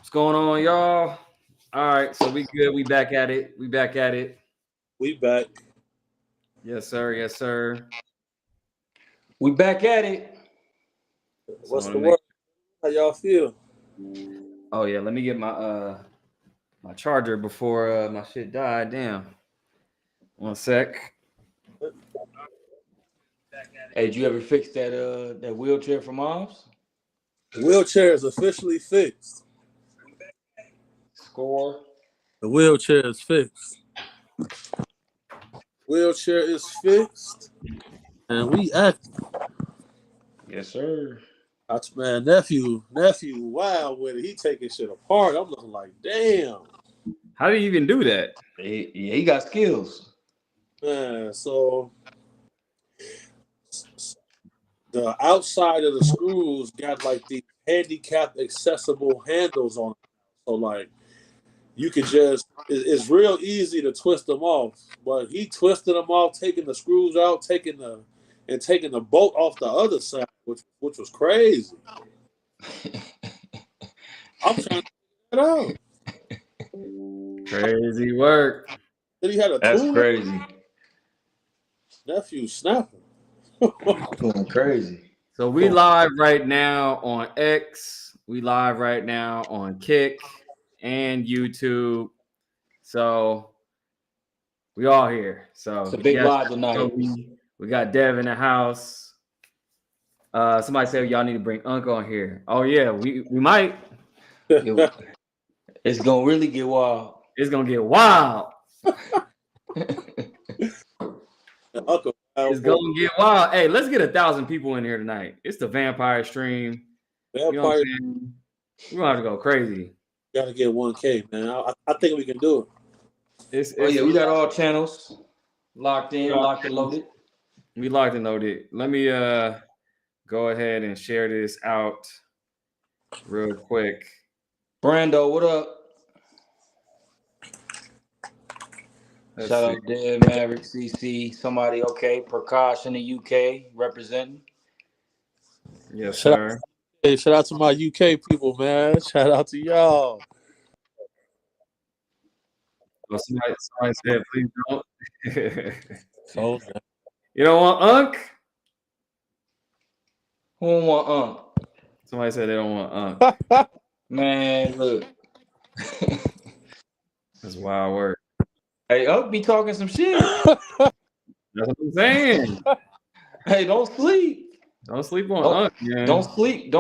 What's going on, y'all? All right, so we good. We back at it. We back at it. We back. Yes, sir. Yes, sir. We back at it. So I What's want the to make. word? How y'all feel? Oh yeah, let me get my charger before my shit died. Damn. One sec. Hey, did you ever fix that wheelchair for moms? The wheelchair is officially fixed. Score. The wheelchair is fixed. Wheelchair is fixed, and we active. Yes, sir. That's man, nephew, wow, with it. He taking shit apart. I'm looking like, damn, How do you even do that? He got skills. man. So the outside of the screws got like the handicap accessible handles on it. So like you could it's real easy to twist them off, but he twisted them off, taking the screws out, taking the bolt off the other side, which was crazy. I'm trying to figure it out. Crazy work. Then he had a That's tool. crazy. Nephew snapping. Going crazy. So we live right now on X. We live right now on Kick and YouTube. So we all here. So It's a big yes, live tonight. we got Dev in the house. Somebody said y'all need to bring Uncle on here. Oh yeah, we might. It's gonna really get wild. It's gonna get wild. Uncle, It's gonna get wild. Hey, let's get 1,000 people in here tonight. It's the vampire stream. You know what I'm saying? We're gonna have to go crazy. Gotta get 1K, man. I think we can do it. We got all channels locked in, locked and loaded. We locked and loaded. Let me go ahead and share this out real quick. Brando, what up? Shout out Dev, Maverick, CC, somebody okay. Prakash in the UK representing. Yes, sir. Shout out to my UK people, man. Shout out to y'all. Well, somebody said, please don't. So, you don't want Unc? Who don't want Unc? Somebody said they don't want Unc. Man, look. That's wild work. Hey, Unc be talking some shit. That's what I'm saying. Hey, don't sleep. Don't sleep on Unc, man. Don't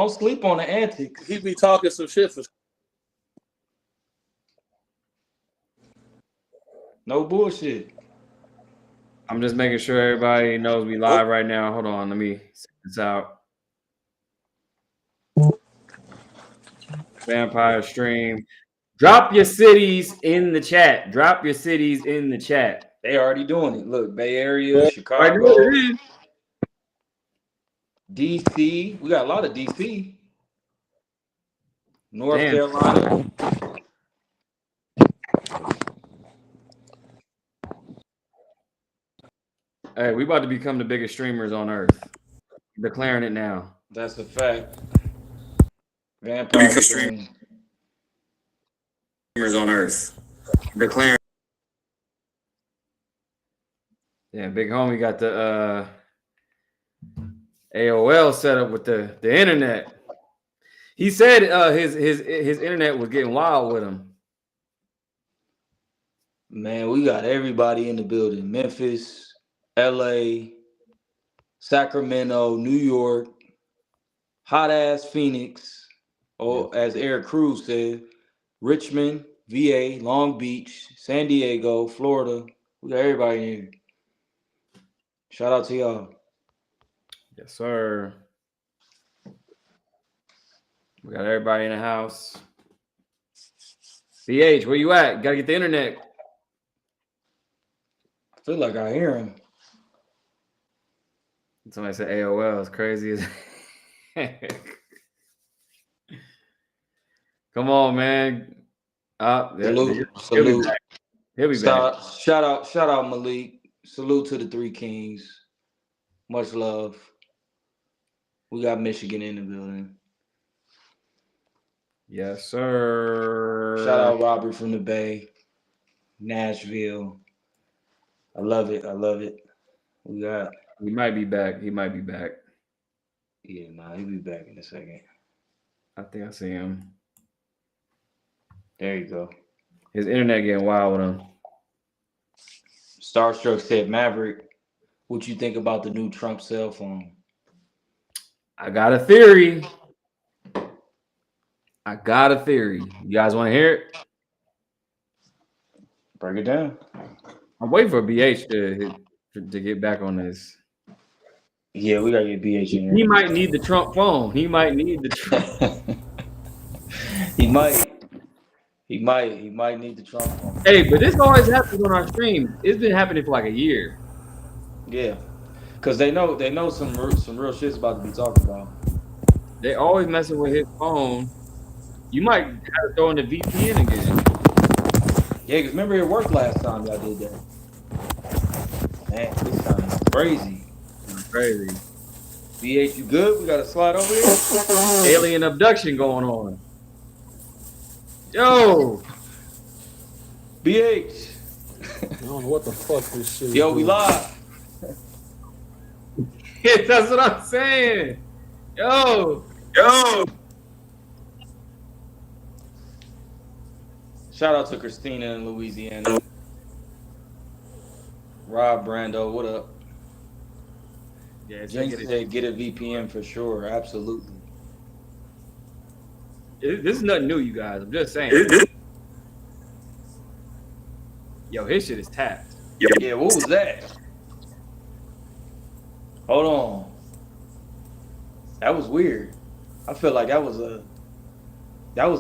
sleep on the antics. He be talking some shit for. No bullshit. I'm just making sure everybody knows we live right now. Hold on, let me set this out. Vampire stream. Drop your cities in the chat. Drop your cities in the chat. They already doing it. Look, Bay Area, Chicago, DC. We got a lot of DC. North Carolina. Hey, we about to become the biggest streamers on earth. Declaring it now. That's a fact. Vampire streamers on earth. Declaring. Yeah, big homie got the AOL set up with the internet. He said his internet was getting wild with him. Man, we got everybody in the building. Memphis, LA, Sacramento, New York, hot ass Phoenix, or as Eric Cruz said, Richmond, VA, Long Beach, San Diego, Florida. We got everybody in here. Shout out to y'all. Yes, sir. We got everybody in the house. BH, where you at? Gotta get the internet. I feel like I hear him. Somebody said AOL is crazy as Come on, man. Salute. He'll be back. Shout out Malik. Salute to the Three Kings. Much love. We got Michigan in the building. Yes, sir. Shout out Robert from the Bay, Nashville. I love it. I love it. We got. He might be back. He might be back. Yeah, nah, he'll be back in a second. I think I see him. There you go. His internet getting wild with him. Starstruck said, Maverick, what you think about the new Trump cell phone? I got a theory. You guys want to hear it? Break it down. I'm waiting for BH to get back on this. Yeah, we gotta get BH in here. He might need the Trump phone. He might need the Trump. He might need the Trump phone. Hey, but this always happens on our stream. It's been happening for like a year. Yeah, because they know some real shit's about to be talked about. They always messing with his phone. You might have to throw in the VPN again. Yeah, because remember it worked last time y'all did that. Man, this time is crazy. Crazy. BH, you good? We got to slide over here. Alien abduction going on. Yo. BH. I don't know what the fuck this shit is. Yo, we live. That's what I'm saying. Yo. Shout out to Christina in Louisiana. Rob Brando, what up? Yeah, Jen said get a VPN for sure. Absolutely. This is nothing new, you guys. I'm just saying. Yo, his shit is tapped. Yeah, what was that? Hold on. That was weird. I feel like that was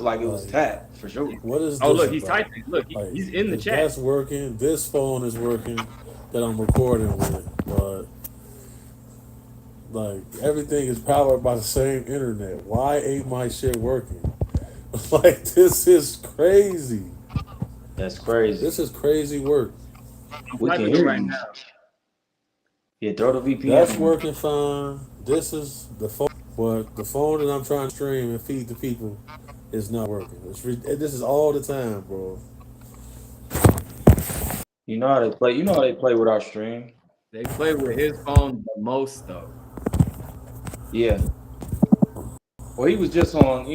like it was tapped for sure. What is this? Oh, look, he's about? typing. Look, he's in the if chat. That's working. This phone is working that I'm recording with, but like everything is powered by the same internet. Why ain't my shit working? Like this is crazy. That's crazy. This is crazy work. We can hear right now. Yeah, throw the VPN. That's working fine. This is the phone, but the phone that I'm trying to stream and feed the people is not working. This is all the time, bro. You know how they play. You know how they play with our stream. They play with his phone the most, though. Yeah. Well, he was just on.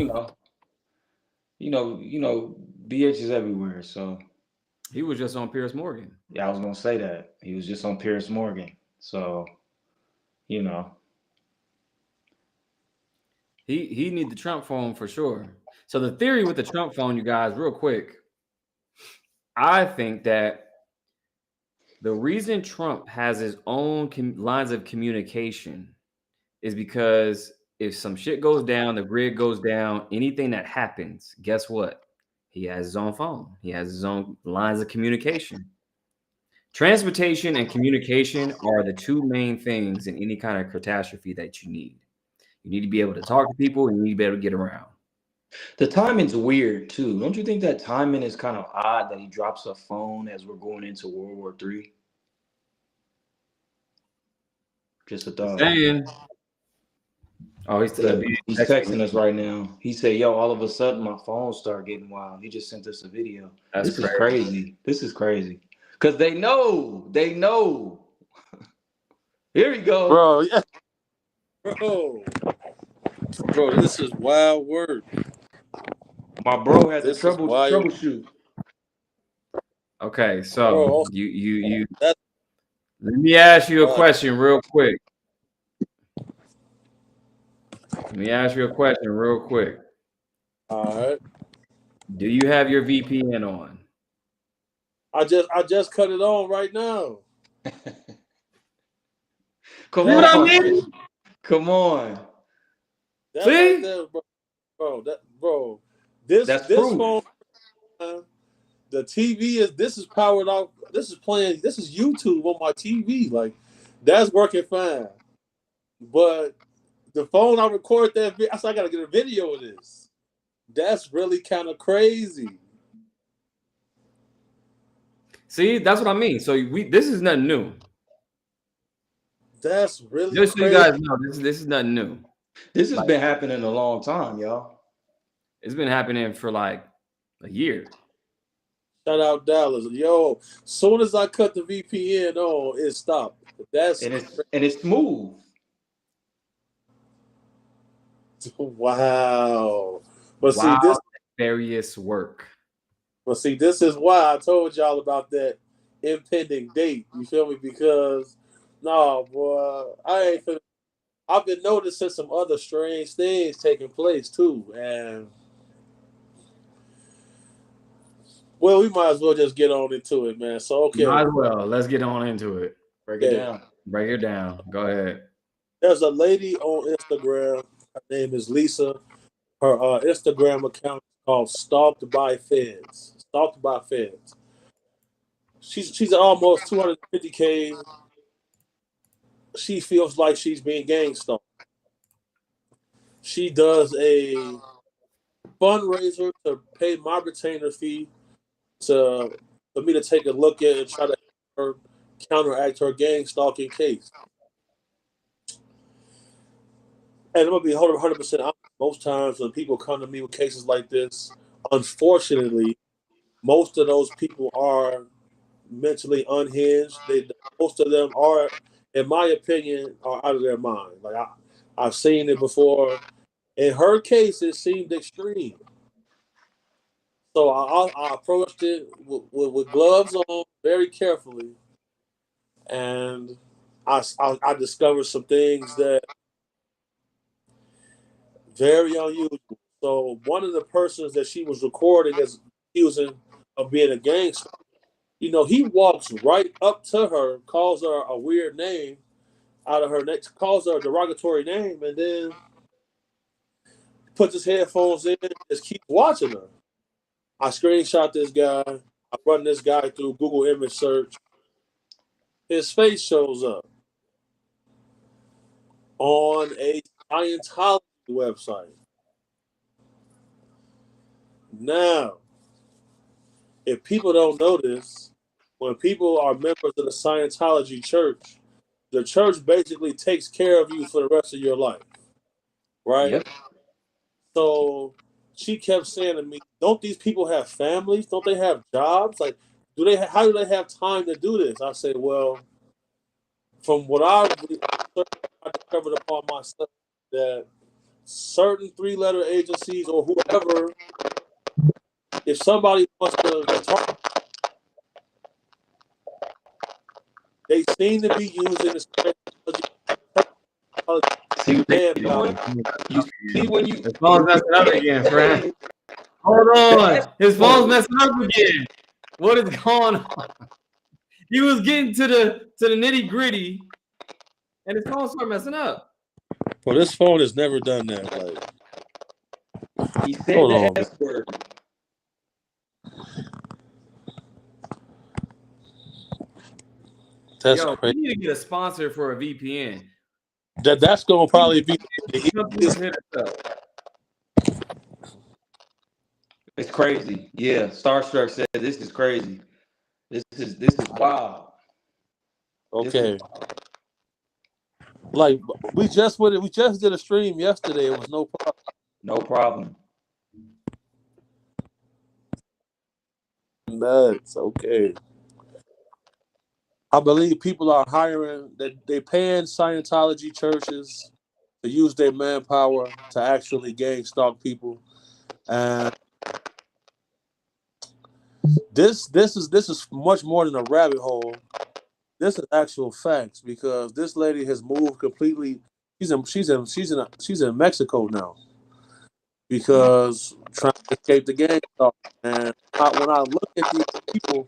BH is everywhere. So he was just on Piers Morgan. Yeah, I was gonna say that he was just on Piers Morgan. So, He need the Trump phone for sure. So the theory with the Trump phone, you guys, real quick, I think that the reason Trump has his own lines of communication is because if some shit goes down, the grid goes down, anything that happens, guess what? He has his own phone. He has his own lines of communication. Transportation and communication are the two main things in any kind of catastrophe that you need. You need to be able to talk to people and you need to be able to get around. The timing's weird too. Don't you think that timing is kind of odd that he drops a phone as we're going into World War III? Just a thought. Saying. Oh, he's texting us right now. He said, yo, all of a sudden my phone started getting wild. He just sent us a video. This is crazy. This is crazy. Because they know. Here we go. Bro, yeah. Bro, this is wild work. My bro had to troubleshoot. Okay, so you let me ask you a question real quick. All right. Do you have your VPN on? I just cut it on right now. Come on. Come on. That's See? right there, bro. This phone, the TV this is powered off. This is YouTube on my TV. Like, that's working fine. But the phone I record that video, I gotta get a video of this. That's really kind of crazy. See, that's what I mean. So this is nothing new. That's really just so crazy. you guys know, this is nothing new. This has been happening a long time, y'all. It's been happening for like a year. Shout out Dallas. Yo, soon as I cut the VPN on, it stopped. That's and it's smooth. wow. But see Wow, this. various work. But see, this is why I told y'all about that impending date. You feel me? Because no, boy, I ain't finna. I've been noticing some other strange things taking place too, and well, we might as well just get on into it, man. So okay, Might as well. Let's get on into it. Break it down. Break it down. Go ahead. there's a lady on Instagram. Her name is Lisa. Her Instagram account is called Stalked by Feds. Stalked by Feds. She's almost 250K. She feels like she's being gang stalked. She does a fundraiser to pay my retainer fee to for me to take a look at and try to her, counteract her gang stalking case. And I'm gonna be 100% honest. Most times when people come to me with cases like this, unfortunately, most of those people are mentally unhinged. Most of them are, in my opinion, are out of their mind. Like I've seen it before. In her case, it seemed extreme. So I approached it with gloves on, very carefully, and I discovered some things that very unusual. So one of the persons that she was recording as accusing of being a gangster, he walks right up to her, calls her a weird name out of her neck, calls her a derogatory name, and then puts his headphones in and just keeps watching her. I screenshot this guy. I run this guy through Google image search. His face shows up on a Scientology website. Now, if people don't know this, when people are members of the Scientology church, the church basically takes care of you for the rest of your life, right? Yep. So she kept saying to me, "Don't these people have families? Don't they have jobs? Like, how do they have time to do this?" I say, "Well, from what I discovered upon myself, that certain three-letter agencies or whoever, if somebody wants to talk, they seem to be using this See what they manpower." doing? You see when you His phone's messing up again, friend. Hold on. His phone's messing up again. What is going on? He was getting to the nitty gritty, and his phone started messing up. Well, this phone has never done that. Like, he said hold the on, S word. that's Yo, we crazy. need to get a sponsor for a VPN. That's gonna probably be the Companies hit us up. It's crazy. Yeah, Starstruck said this is crazy. This is wild. okay. Like we just did a stream yesterday. It was no problem. No problem. Nuts. Okay. I believe people are hiring that they paying Scientology churches to use their manpower to actually gang stalk people, and this is much more than a rabbit hole. This is actual facts because this lady has moved completely. She's in Mexico now because trying to escape the gang stalk. And when I look at these people,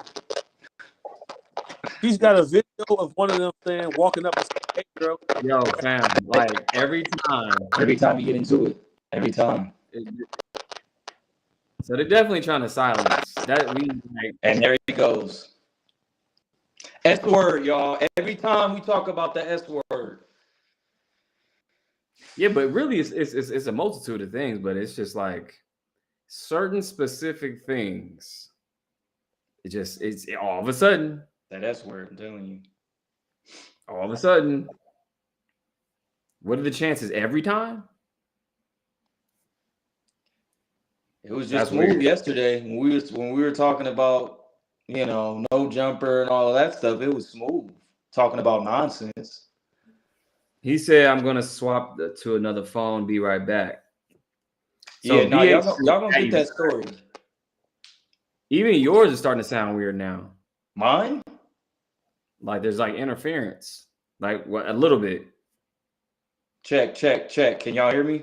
she's got a video of one of them saying, walking up and saying, "Hey, girl." Yo, fam, like every time you get into it. Every time. So they're definitely trying to silence that. And there he goes. S word, y'all. Every time we talk about the S word. Yeah, but really, it's a multitude of things. But it's just like certain specific things. It's all of a sudden. That S word, I'm telling you. All of a sudden. What are the chances every time? It was That's just smooth weird. yesterday when we were talking about, no jumper and all of that stuff. It was smooth talking about nonsense. He said, "I'm gonna swap to another phone. Be right back." So Yeah, now y'all VH, gonna get that story. even yours is starting to sound weird now. Mine? Like there's like interference, like what a little bit. Check. Can y'all hear me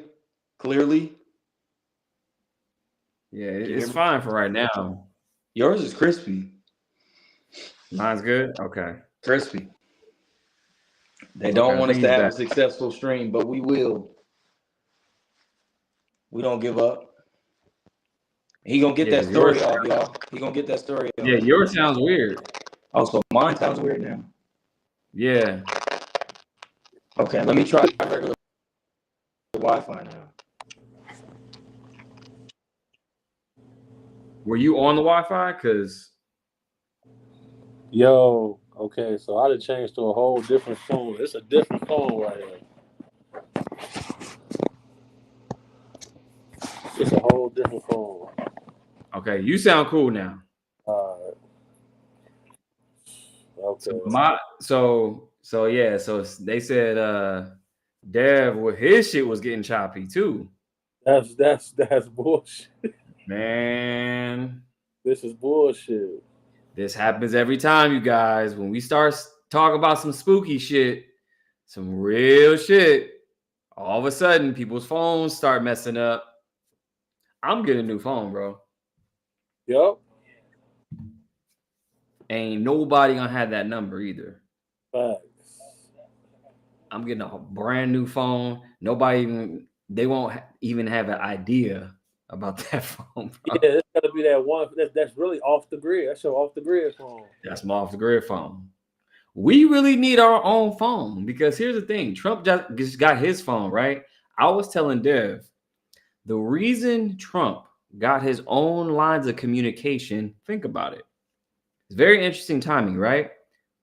clearly? Yeah, you it's hear me? fine for right now. Yours is crispy. Mine's good. Okay. Crispy. They Okay, don't I want us think to he's have a back. successful stream, but we will. We don't give up. He gonna get Yeah, that 'cause story yours. off, y'all. He gonna get that story off. Yeah, yours sounds weird. Oh, so mine sounds weird now. Yeah. Okay, let me try regular Wi-Fi now. Were you on the Wi-Fi? Cause Yo, okay, so I done changed to a whole different phone. It's a different phone right here. It's a whole different phone. okay, you sound cool now. Alright. Okay. So yeah, so they said Dev with his shit was getting choppy too. That's bullshit. Man, This is bullshit. this happens every time, you guys. When we start talking about some spooky shit, some real shit, all of a sudden people's phones start messing up. I'm getting a new phone, bro. Yup. Ain't nobody gonna have that number either. Facts. I'm getting a brand new phone. They won't even have an idea about that phone, bro. Yeah, it's gotta be that one that's really off the grid. That's your off the grid phone. That's my off the grid phone. We really need our own phone because here's the thing: Trump just got his phone, right? I was telling Dev the reason Trump got his own lines of communication. Think about it. It's very interesting timing, right?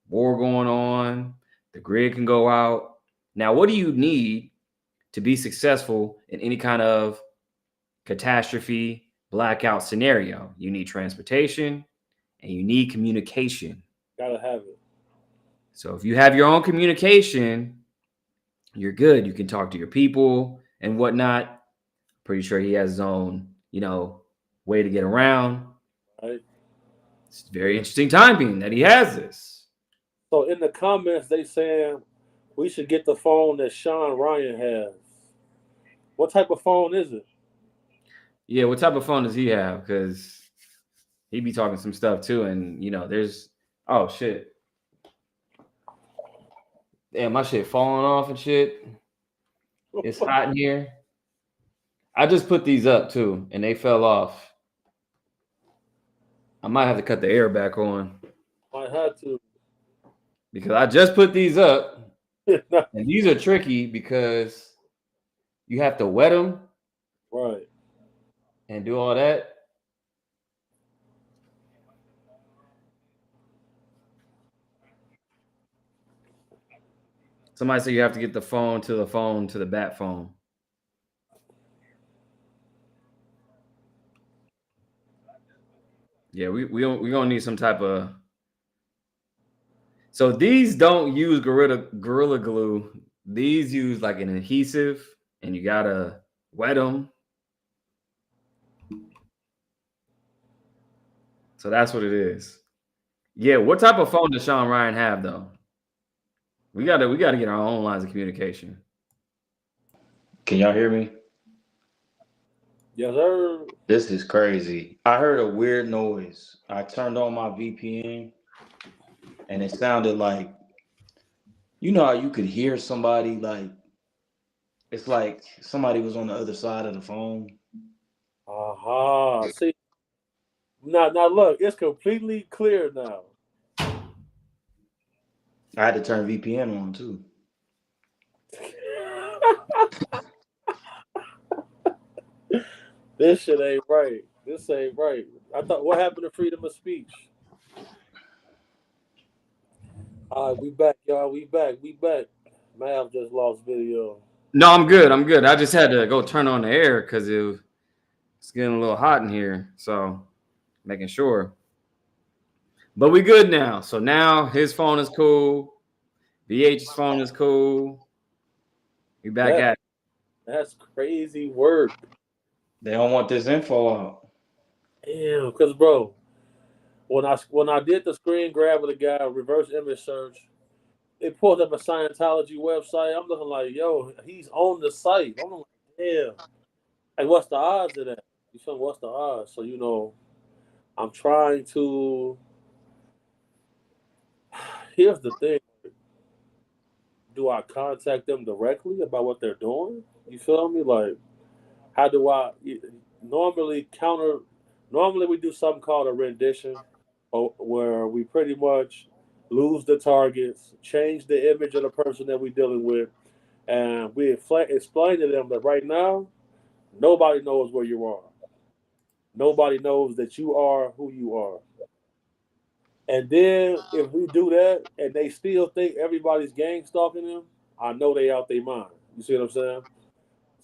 War going on, the grid can go out. Now, what do you need to be successful in any kind of catastrophe, blackout scenario? You need transportation and you need communication. Gotta have it. So if you have your own communication, you're good. You can talk to your people and whatnot. Pretty sure he has his own, way to get around. Right. It's very interesting timing that he has this. So in the comments they saying we should get the phone that Sean Ryan has. What type of phone is it? Yeah, what type of phone does he have? Because he be talking some stuff too, and there's oh shit. Damn, my shit falling off and shit. It's hot in here. I just put these up too, and they fell off. I might have to cut the air back on. Might have to. Because I just put these up, and these are tricky because you have to wet them, right, and do all that. Somebody said you have to get the phone to the bat phone. Yeah, we gonna need some type of. So these don't use Gorilla Glue. These use like an adhesive, and you gotta wet them. So that's what it is. Yeah, what type of phone does Sean Ryan have though? We gotta get our own lines of communication. Can y'all hear me? Yes, sir. This is crazy. I heard a weird noise. I turned on my VPN and it sounded like, how you could hear somebody it's like somebody was on the other side of the phone. Aha. See, now look, it's completely clear now. I had to turn VPN on too. This shit ain't right. This ain't right. I thought, what happened to freedom of speech? All right, we back, y'all. We back. Mav just lost video. No, I'm good. I just had to go turn on the air because It's getting a little hot in here, so making sure. But we good now. So now his phone is cool. VH's phone is cool. We back at it. That's crazy work. They don't want this info out. Damn, because bro, when I did the screen grab with the guy, reverse image search, it pulled up a Scientology website. I'm looking like, yo, he's on the site. I'm like, damn. Like, what's the odds of that? You feel me? What's the odds? So, you know, I'm trying to. Here's the thing. Do I contact them directly about what they're doing? You feel me? Like, how do I normally we do something called a rendition, where we pretty much lose the targets, change the image of the person that we're dealing with, and we explain to them that right now, nobody knows where you are. Nobody knows that you are who you are. And then if we do that and they still think everybody's gang stalking them, I know they out their mind. You see what I'm saying?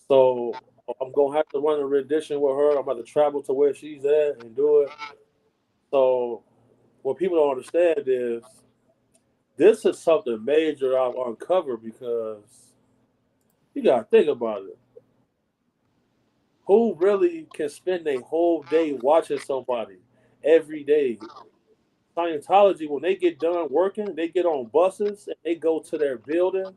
So I'm gonna have to run a rendition with her. I'm about to travel to where she's at and do it. So what people don't understand is this is something major I've uncovered, because you gotta think about it. Who really can spend a whole day watching somebody every day? Scientology, when they get done working, they get on buses and they go to their building.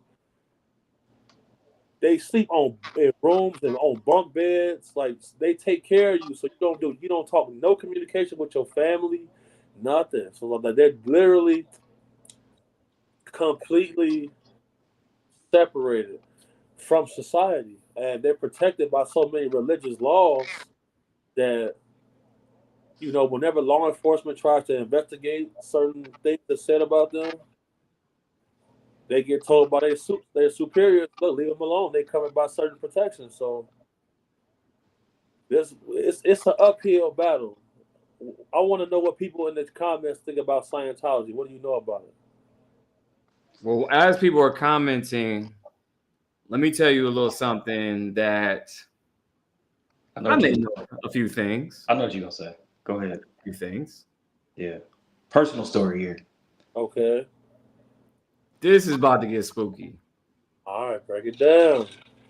They sleep in rooms and on bunk beds. Like, they take care of you, so you don't talk, no communication with your family, nothing. So like, they're literally completely separated from society, and they're protected by so many religious laws that, you know, whenever law enforcement tries to investigate certain things that's said about them, they get told by their superiors, look, leave them alone. They covered by certain protections. So it's an uphill battle. I want to know what people in the comments think about Scientology. What do you know about it? Well, as people are commenting, let me tell you a little something that I may know a few things. I know what you're gonna say. Go ahead. A few things. Yeah. Personal story here. Okay. This is about to get spooky. All right, break it down.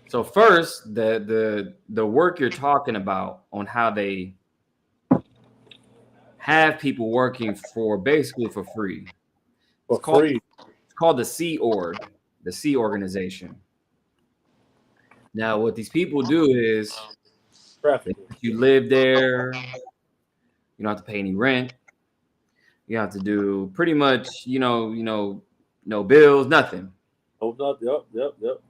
So first, the work you're talking about on how they have people working for basically for free. For free. It's called the Sea Org, the Sea Organization. Now, what these people do is you live there, you don't have to pay any rent. You have to do pretty much, no bills, nothing. Oh, yep.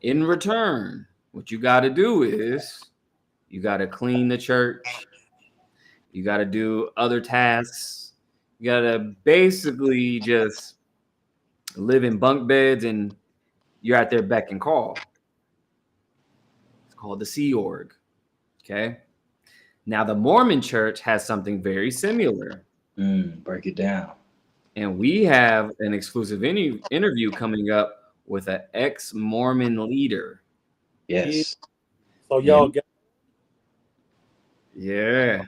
In return, what you got to do is you got to clean the church. You got to do other tasks. You got to basically just live in bunk beds, and you're at their beck and call. It's called the Sea Org. Okay. Now, the Mormon Church has something very similar. Break it down. And we have an exclusive interview coming up with an ex-Mormon leader. Yes. So y'all get. Yeah.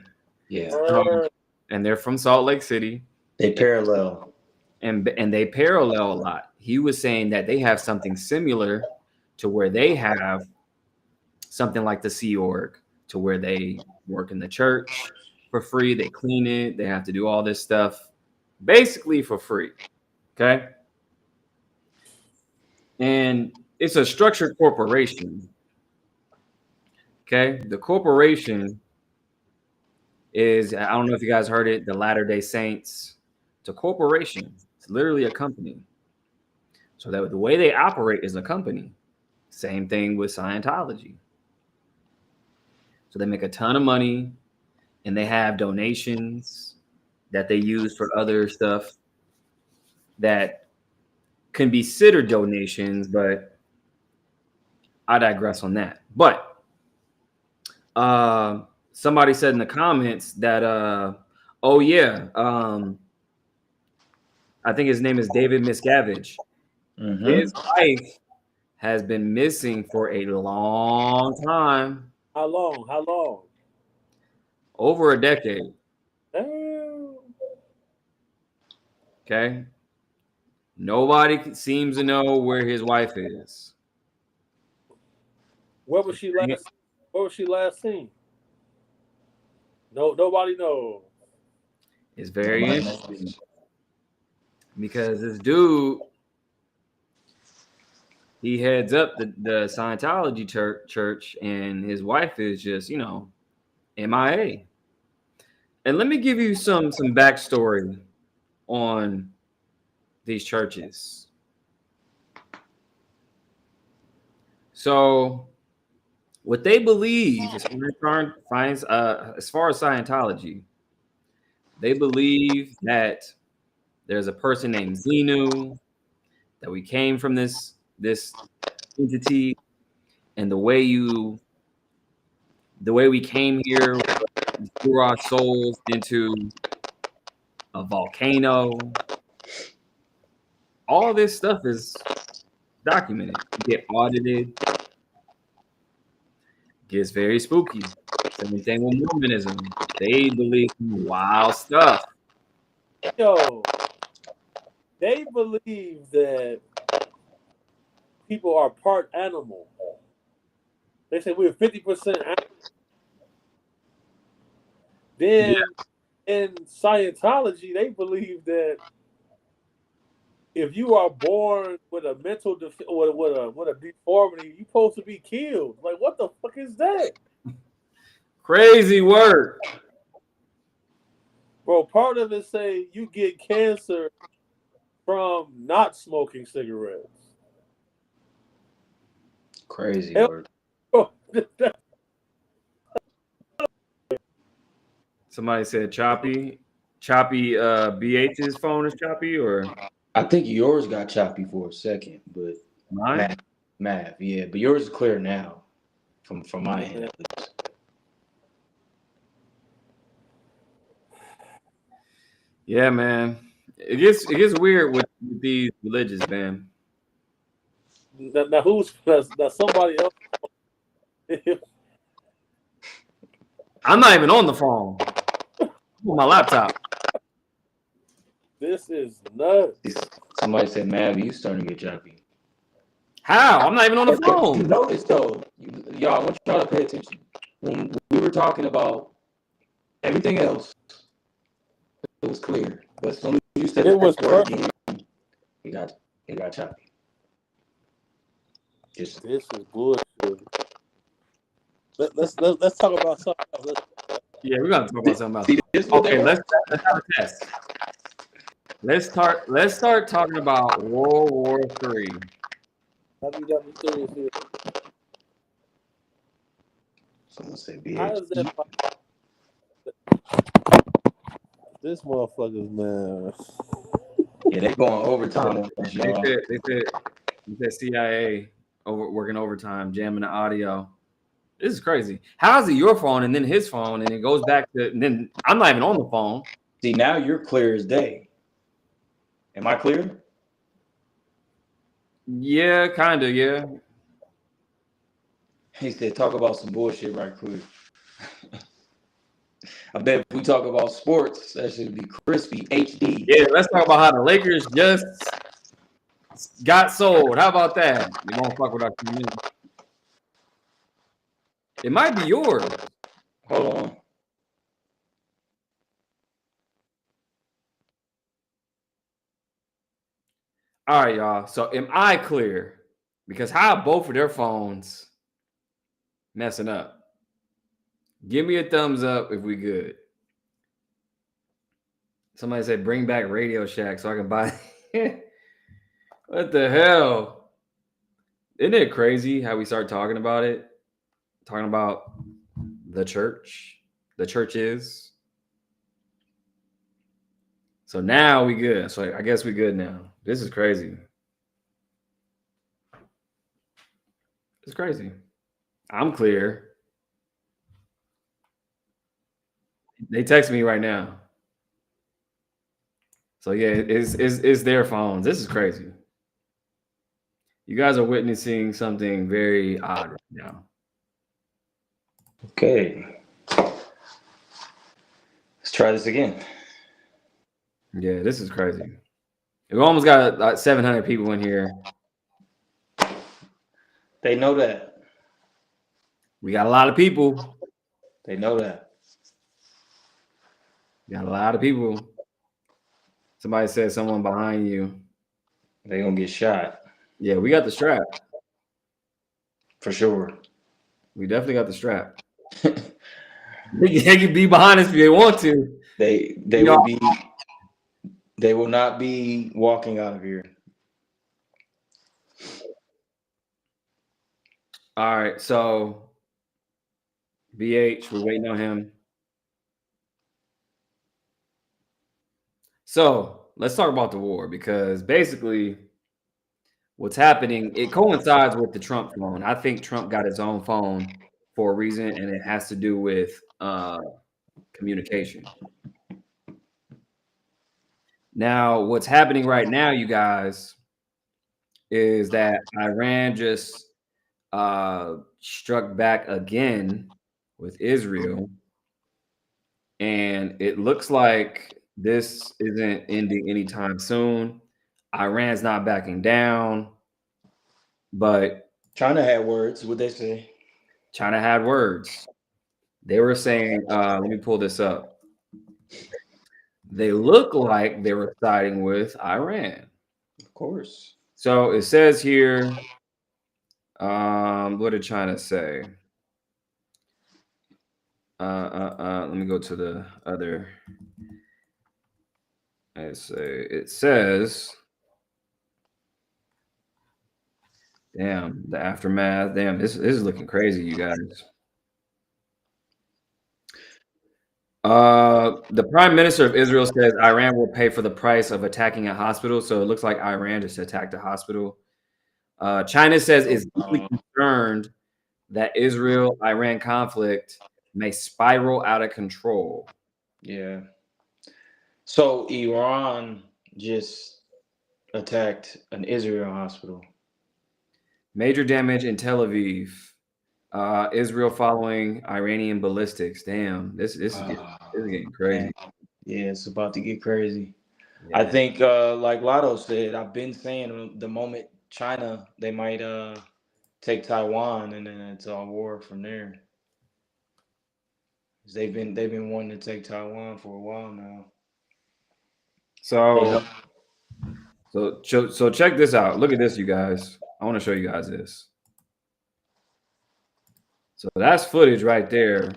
Yeah. And they're from Salt Lake City. They parallel. And they parallel a lot. He was saying that they have something similar to where they have something like the Sea Org, to where they work in the church for free. They clean it. They have to do all this stuff basically for free. Okay. And it's a structured corporation. Okay. The corporation is, I don't know if you guys heard it, the Latter-day Saints. It's a corporation. It's literally a company. So that the way they operate is a company. Same thing with Scientology. So they make a ton of money, and they have donations that they use for other stuff that can be considered donations, but I digress on that. But somebody said in the comments that, I think his name is David Miscavige. Mm-hmm. His wife has been missing for a long time. How long? over a decade. Damn. Okay. Nobody seems to know where his wife is. Where was she last? Where was she last seen? No, nobody knows. It's very interesting because this dude, he heads up the Scientology church, and his wife is just, MIA. And let me give you some backstory on these churches. So, what they believe, as far as Scientology, they believe that there's a person named Xenu, that we came from this entity, and the way we came here, we threw our souls into a volcano. All this stuff is documented. You get audited. Gets very spooky. Same thing with Mormonism. They believe in wild stuff. Yo, they believe that people are part animal. They say we're 50% animal. Then in Scientology, they believe that if you are born with a mental with a deformity, you're supposed to be killed. Like, what the fuck is that? Crazy work. Bro, part of it say you get cancer from not smoking cigarettes. Crazy Hell, work. Somebody said choppy. BH's phone is choppy, or I think yours got choppy for a second, but mine? Mav, yeah. But yours is clear now from my end at least. Yeah, man. It gets weird with these religions, man. Now who's now somebody else? I'm not even on the phone. I'm on my laptop. This is nuts. Somebody said, Mav, you starting to get choppy. How? I'm not even on the You phone. notice though, y'all, I want y'all to pay attention. When we were talking about everything else, it was clear. But as soon as you said It was that word perfect. again, it got choppy. This is bullshit. Let's talk about something else. Yeah, we're gonna talk about something else. See, this is what Okay, they let's have a test. Let's start talking about World War III. WW3 is here. Someone said How is BH. that? This motherfucker's man. Yeah, they going overtime on us, y'all. They said CIA working overtime, jamming the audio. This is crazy. How is it your phone and then his phone, and it goes back to, and then I'm not even on the phone. See, now you're clear as day. Am I clear? Yeah, kind of, yeah. He said, talk about some bullshit right quick. I bet if we talk about sports, that should be crispy HD. Yeah, let's talk about how the Lakers just got sold. How about that? You won't fuck with our community. It might be yours. Hold on. All right, y'all. So am I clear? Because how both of their phones messing up? Give me a thumbs up if we good. Somebody said bring back Radio Shack so I can buy. What the hell? Isn't it crazy how we start talking about it? Talking about the church. The church is. So now we good. So I guess we good now. This is crazy. It's crazy. I'm clear. They text me right now. So yeah, it's their phones. This is crazy. You guys are witnessing something very odd right now. Okay. Try this again. Yeah, this is crazy. We almost got like 700 people in here. They know that. We got a lot of people. They know that. We got a lot of people. Somebody said someone behind you. They gonna get shot Yeah, we got the strap. for sure. We definitely got the strap. They can be behind us if they want to. They will not be walking out of here. All right, so BH, we're waiting on him. So let's talk about the war, because basically what's happening, it coincides with the Trump phone. I think Trump got his own phone for a reason, and it has to do with communication. Now, what's happening right now, you guys, is that Iran just struck back again with Israel, and it looks like this isn't ending anytime soon. Iran's not backing down, but China had words. What they say? China had words. They were saying, let me pull this up. They look like they were siding with Iran. Of course. So it says here, what did China say? Let me go to the other. It says, damn, the aftermath. Damn, this is looking crazy, you guys. The Prime Minister of Israel says Iran will pay for the price of attacking a hospital. So it looks like Iran just attacked a hospital. China says it's deeply concerned that Israel-Iran conflict may spiral out of control. Yeah. So Iran just attacked an Israel hospital. Major damage in Tel Aviv. Israel following Iranian ballistics. Damn, this is getting crazy. Yeah, it's about to get crazy. Yeah. I think, like Lotto said, I've been saying the moment China, they might take Taiwan, and then it's all war from there. 'Cause they've been wanting to take Taiwan for a while now. So check this out. Look at this, you guys. I want to show you guys this. So that's footage right there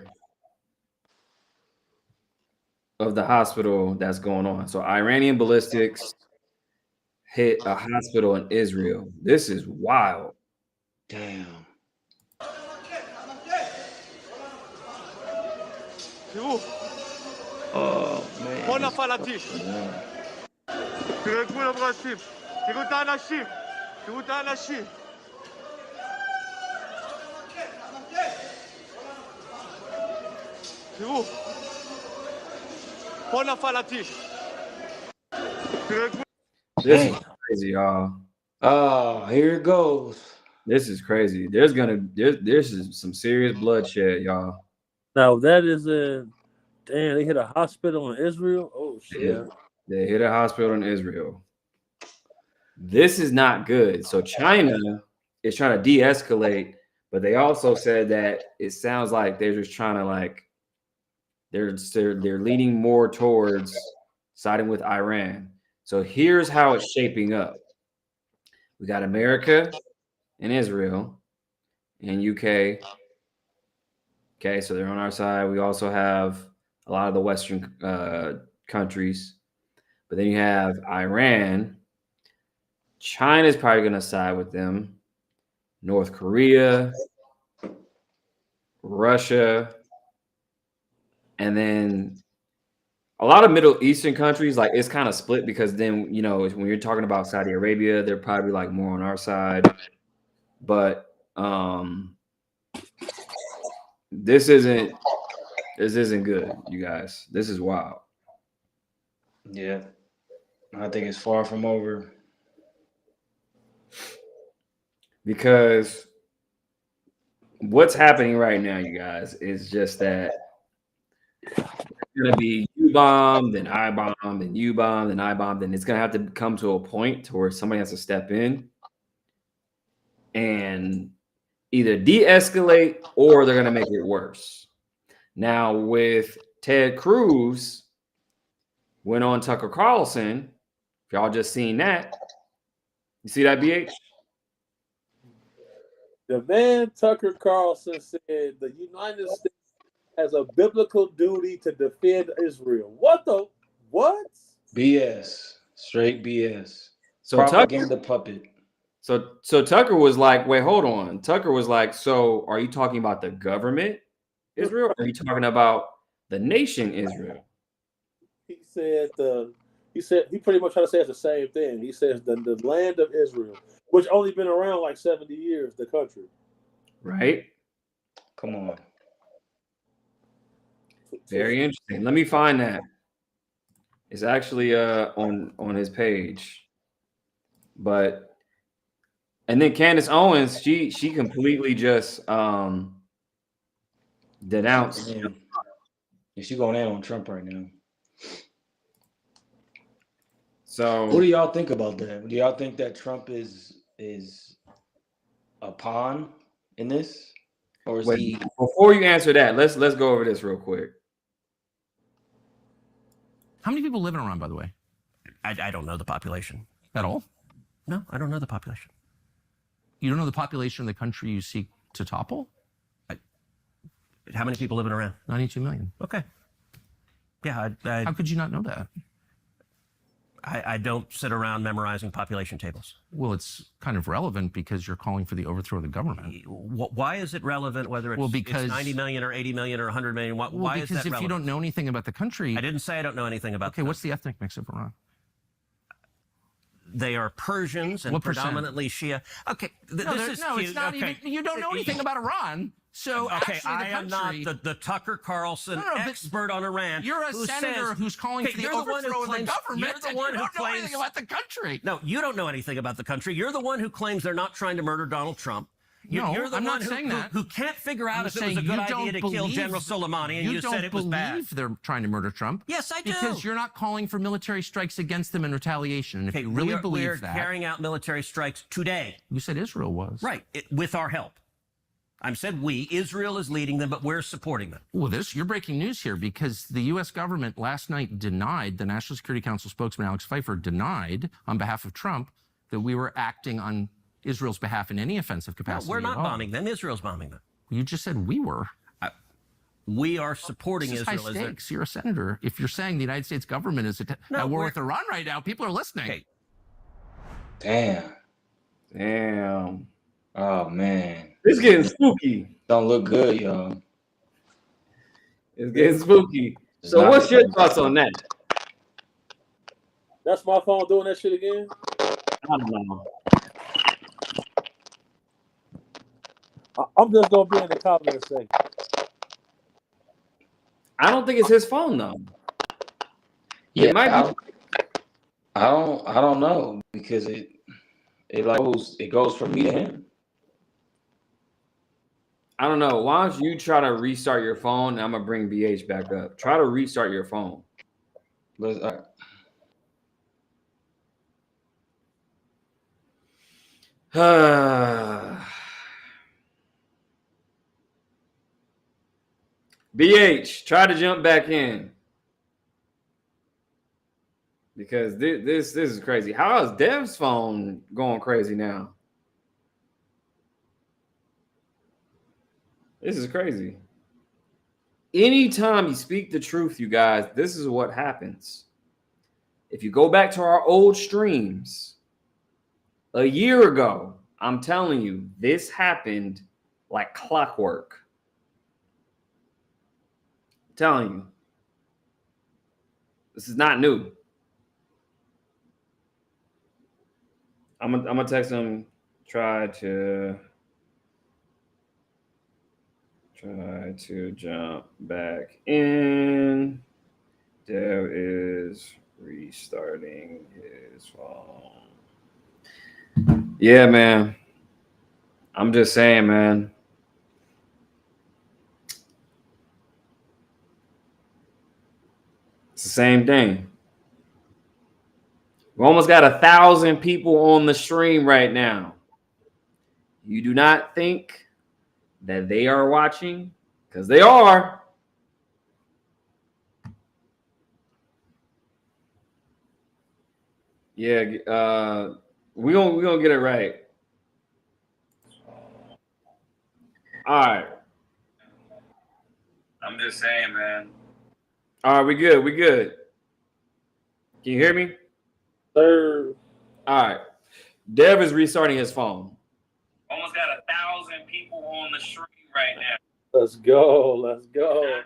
of the hospital that's going on. So Iranian ballistics hit a hospital in Israel. This is wild. Damn. Oh man. בוא נפל הטיל. תראו את כולם רצים. תראו את האנשים. תראו את האנשים. תראו. בוא נפל הטיל. תראו את כולם. This is crazy, y'all. Oh, here it goes. This is crazy. There's some serious bloodshed, y'all. Now that is damn, they hit a hospital in Israel. Oh shit. Yeah. They hit a hospital in Israel. This is not good. So China is trying to de-escalate, but they also said that it sounds like they're just trying to they're leaning more towards siding with Iran. So here's how it's shaping up. We got America and Israel and UK. Okay, so they're on our side. We also have a lot of the Western countries. But then you have Iran. China's probably going to side with them. North Korea, Russia, and then a lot of Middle Eastern countries, like it's kind of split because then, you know, when you're talking about Saudi Arabia, they're probably like more on our side. But this isn't good, you guys. This is wild. Yeah. I think it's far from over. Because what's happening right now, you guys, is just that there's going to be huge you bomb, then I bomb, then you bomb, then I bomb. Then it's gonna have to come to a point to where somebody has to step in and either de-escalate or they're gonna make it worse. Now with Ted Cruz went on Tucker Carlson. If y'all just seen that, you see that, BH? The man Tucker Carlson said the United States has a biblical duty to defend Israel. What? BS. Straight BS. So Propaganda puppet. So Tucker was like, wait, hold on. Tucker was like, so are you talking about the government Israel? Or are you talking about the nation Israel? He pretty much tried to say it's the same thing. He says the land of Israel, which only been around like 70 years, the country. Right? Come on. Very interesting. Let me find that. It's actually on his page. But and then Candace Owens, she completely just denounced. Yeah, she going in on Trump right now. So what do y'all think about that? Do y'all think that Trump is a pawn in this? Or is he before you answer that, let's go over this real quick. How many people live in Iran, by the way? I don't know the population. At all? No, I don't know the population. You don't know the population of the country you seek to topple? How many people live in Iran? 92 million. Okay. Yeah, How could you not know that? I don't sit around memorizing population tables. Well, it's kind of relevant because you're calling for the overthrow of the government. Why is it relevant whether it's, because, it's 90 million or 80 million or 100 million? Why is that relevant? Because if you don't know anything about the country... I didn't say I don't know anything about Okay, what's the ethnic mix of Iran? They are Persians and predominantly Shia. Okay, this is cute. It's not okay. even... You don't know anything about Iran. So okay, actually, I am not the Tucker Carlson expert on Iran. You're a senator who's calling for the overthrow of the government. You're the one who claims anything about the country. No, you don't know anything about the country. You're the one who claims they're not trying to murder Donald Trump. You're the one who can't figure out if it was a good idea to kill General Soleimani, and you said it was bad. You don't believe they're trying to murder Trump. Yes, I do. Because you're not calling for military strikes against them in retaliation. And if you really believe that... We're carrying out military strikes today. You said Israel was. Right, with our help. I said we. Israel is leading them, but we're supporting them. Well, you're breaking news here because the U.S. government last night denied, the National Security Council spokesman Alex Pfeiffer denied on behalf of Trump that we were acting on Israel's behalf in any offensive capacity. No, we're not bombing them. Israel's bombing them. You just said we were. We are supporting Israel. High stakes. You're a senator. If you're saying the United States government is at war with Iran right now, people are listening. Okay. Damn. Oh, man. It's getting spooky. Don't look good, y'all. It's getting spooky. So what's your thoughts on that? That's my phone doing that shit again? I don't know. I'm just going to be in the comments section. I don't think it's his phone, though. Yeah, it might be. I don't know because it goes from me to him. I don't know. Why don't you try to restart your phone? And I'm gonna bring BH back up. Try to restart your phone. BH, try to jump back in because this is crazy. How is Dev's phone going crazy now? This is crazy. Anytime you speak the truth, you guys, this is what happens. If you go back to our old streams a year ago, I'm telling you, this happened like clockwork. I'm telling you. This is not new. I'm gonna text him, try to jump back in. Dev is restarting his phone. Yeah, man. I'm just saying, man. It's the same thing. We almost got 1,000 people on the stream right now. You do not think that they are watching? Because they are. Yeah, we gonna get it right. All right. I'm just saying, man. All right, we good. We good. Can you hear me? Sir. All right. Dev is restarting his phone. Almost got 1,000 people on the stream right now. Let's go. Let's go. And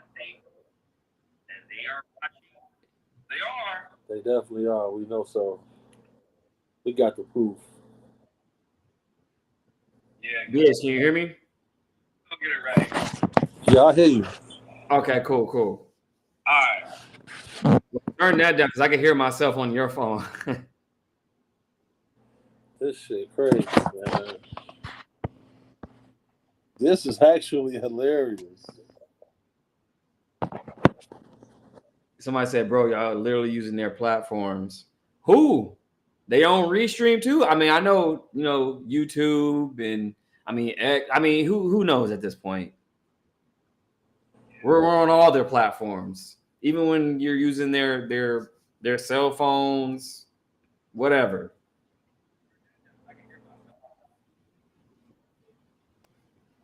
they are watching. They are. They definitely are. We know so. We got the proof. Yes, can you hear me? I'll get it right. Yeah, I hear you. Okay, cool. All right. Turn that down because I can hear myself on your phone. This shit crazy, man. This is actually hilarious. Somebody said, bro, y'all literally using their platforms. Who? They own Restream too? I mean, I know, YouTube and who knows at this point? We're on all their platforms. Even when you're using their cell phones, whatever.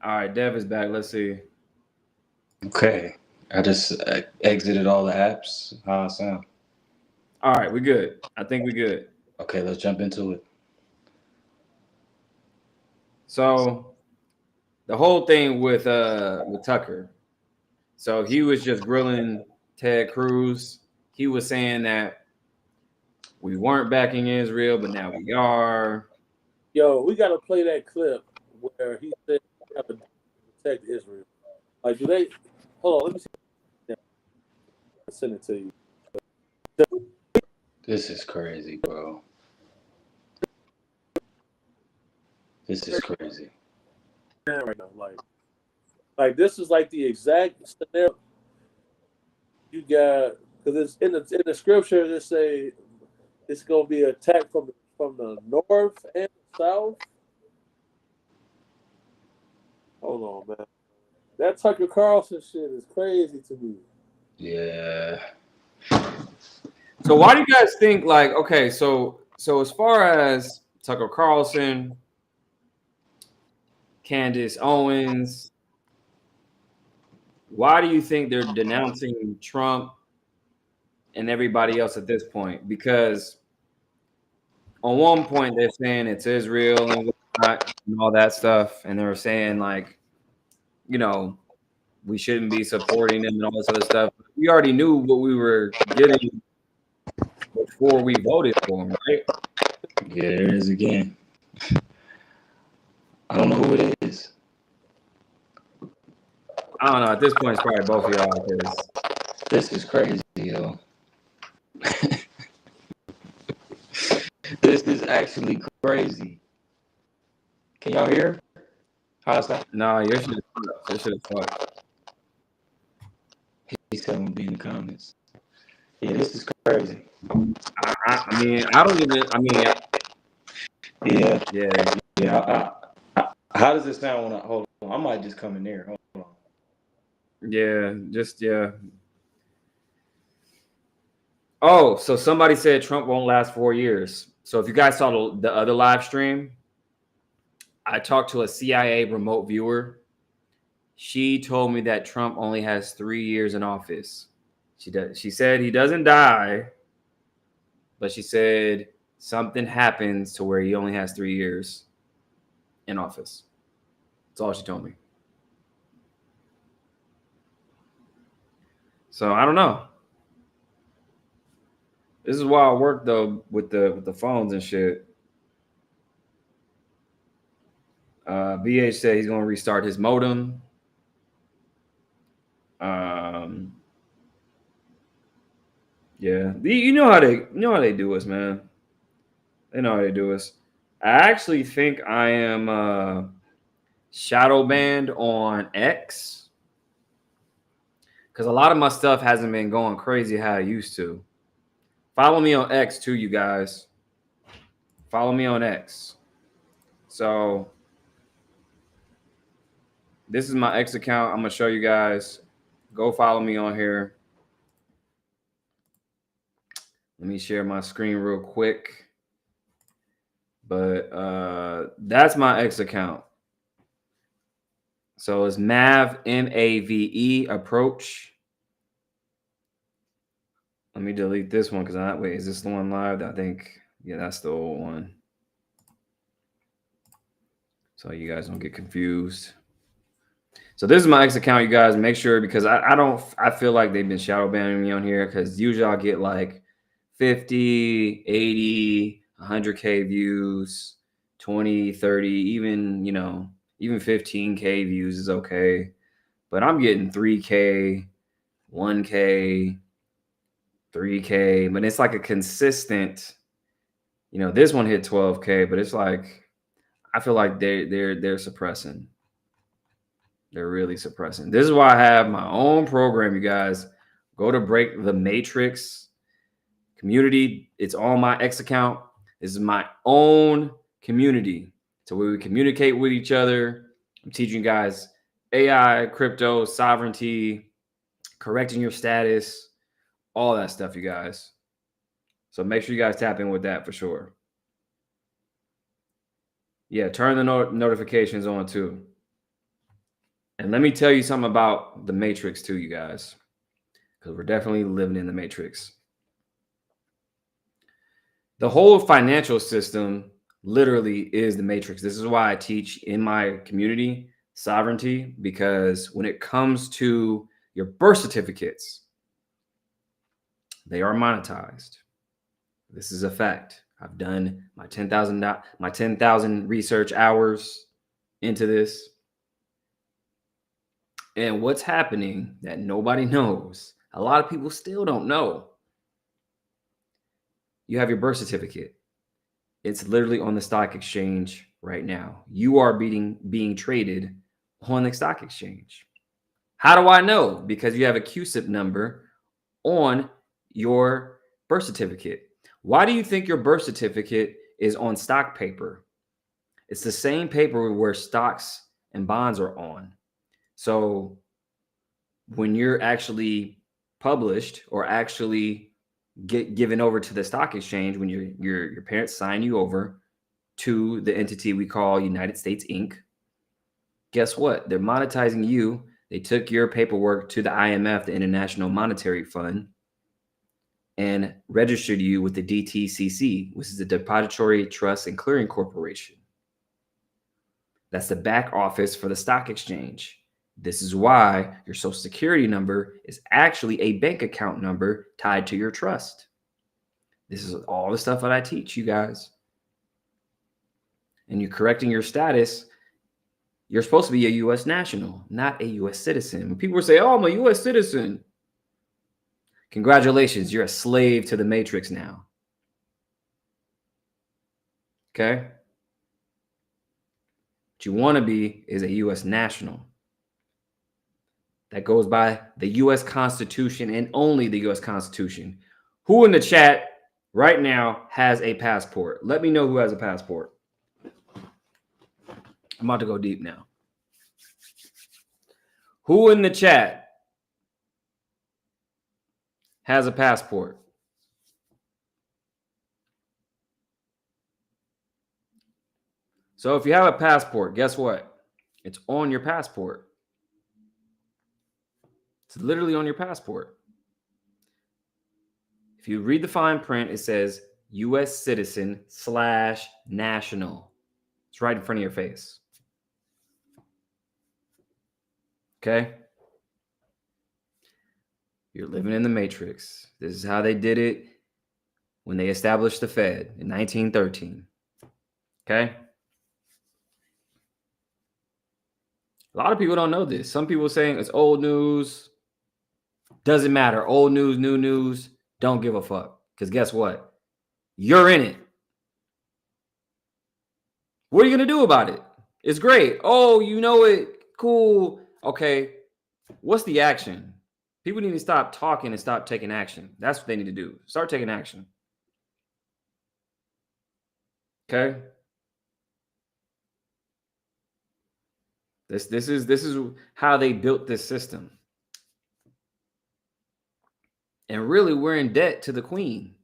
All right, Dev is back. Let's see. Okay. I just exited all the apps. How I sound? All right, we good. I think we good. Okay, let's jump into it. So the whole thing with Tucker. So he was just grilling Ted Cruz. He was saying that we weren't backing Israel, but now we are. Yo, we gotta play that clip where he said we have to protect Israel. Like, do they? Hold on, let me see. Yeah. I'll send it to you. This is crazy, bro. This is crazy. Right now, like this is like the exact scenario you got, because it's in the scripture. They say it's gonna be attacked from the north and the south. Hold on, man. That Tucker Carlson shit is crazy to me. Yeah. So why do you guys think okay, so as far as Tucker Carlson, Candace Owens, why do you think they're denouncing Trump and everybody else at this point? Because on one point they're saying it's Israel and whatnot and all that stuff, and they're saying we shouldn't be supporting them and all this other stuff. We already knew what we were getting before we voted for him, right? Yeah, there it is again. I don't know who it is. I don't know. At this point, it's probably both of y'all. Because this is crazy, yo. This is actually crazy. Can y'all hear? How's that? No, your shit is fucked. He's telling me in the comments. Yeah, this is crazy. I mean, I don't even. I mean, yeah. How does it sound when hold on? I might just come in there. Hold on. Yeah. Oh, so somebody said Trump won't last 4 years. So if you guys saw the other live stream, I talked to a CIA remote viewer. She told me that Trump only has 3 years in office. She said he doesn't die, but she said something happens to where he only has 3 years in office. That's all she told me. So I don't know. This is why I work though with the phones and shit. BH said he's gonna restart his modem. Yeah, you know how they do us, man. They know how they do us. I actually think I am shadow banned on X. because a lot of my stuff hasn't been going crazy how it used to. Follow me on X too, you guys. Follow me on X. So this is my X account. I'm going to show you guys. Go follow me on here. Let me share my screen real quick. But that's my X account. So it's Mave, M-A-V-E, approach. Let me delete this one because wait, is this the one live? I think, yeah, that's the old one. So you guys don't get confused. So this is my X account, you guys. Make sure, because I feel like they've been shadow banning me on here, because usually I'll get like 50, 80, 100K views, 20, 30, even, you know, even 15K views is okay. But I'm getting 3K, 1K, 3K, but it's like a consistent, you know, this one hit 12K, but it's like, I feel like they're suppressing. They're really suppressing. This is why I have my own program, you guys. Go to Break the Matrix community. It's on my X account. This is my own community. So we communicate with each other. I'm teaching you guys AI, crypto, sovereignty, correcting your status, all that stuff, you guys. So make sure you guys tap in with that for sure. Yeah, turn the notifications on too. And let me tell you something about the Matrix too, you guys, because we're definitely living in the Matrix. The whole financial system literally is the Matrix. This is why I teach in my community sovereignty, because when it comes to your birth certificates, they are monetized. This is a fact. I've done my 10,000 research hours into this. And what's happening that nobody knows, a lot of people still don't know. You have your birth certificate. It's literally on the stock exchange right now. You are being traded on the stock exchange. How do I know? Because you have a CUSIP number on your birth certificate. Why do you think your birth certificate is on stock paper? It's the same paper where stocks and bonds are on. So when you're actually published or actually get given over to the stock exchange, when your parents sign you over to the entity we call United States Inc., guess what? They're monetizing you. They took your paperwork to the IMF, the International Monetary Fund, and registered you with the DTCC, which is the Depository Trust and Clearing Corporation. That's the back office for the stock exchange. This is why your social security number is actually a bank account number tied to your trust. This is all the stuff that I teach you guys. And you're correcting your status. You're supposed to be a U.S. national, not a U.S. citizen. When people say, oh, I'm a U.S. citizen, congratulations, you're a slave to the Matrix now. Okay? What you want to be is a U.S. national. That goes by the U.S. Constitution and only the U.S. Constitution. Who in the chat right now has a passport? Let me know who has a passport. I'm about to go deep now. Who in the chat has a passport? So if you have a passport, guess what? It's on your passport. It's literally on your passport. If you read the fine print, it says U.S. citizen / national. It's right in front of your face. Okay? You're living in the Matrix. This is how they did it when they established the Fed in 1913. Okay? A lot of people don't know this. Some people are saying it's old news. Doesn't matter. Old news, new news. Don't give a fuck. Because guess what? You're in it. What are you going to do about it? It's great. Oh, you know it. Cool. Okay. What's the action? People need to stop talking and stop taking action. That's what they need to do. Start taking action. Okay? This is how they built this system. And really, we're in debt to the Queen.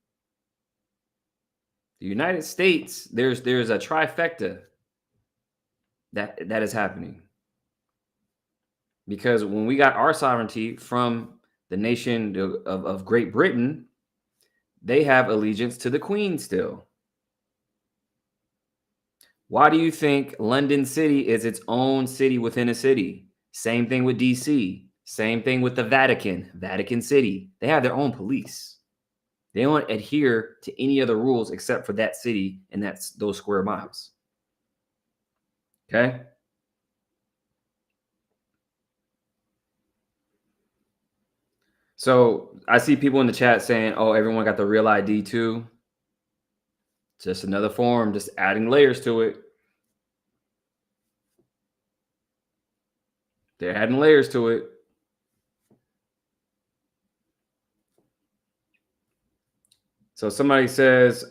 The United States, there's a trifecta that is happening. Because when we got our sovereignty from the nation of Great Britain, they have allegiance to the Queen still. Why do you think London City is its own city within a city? Same thing with DC. Same thing with the Vatican City. They have their own police. They don't adhere to any other rules except for that city and that's those square miles. Okay? So I see people in the chat saying, oh, everyone got the real ID too. Just another form, just adding layers to it. They're adding layers to it. So somebody says,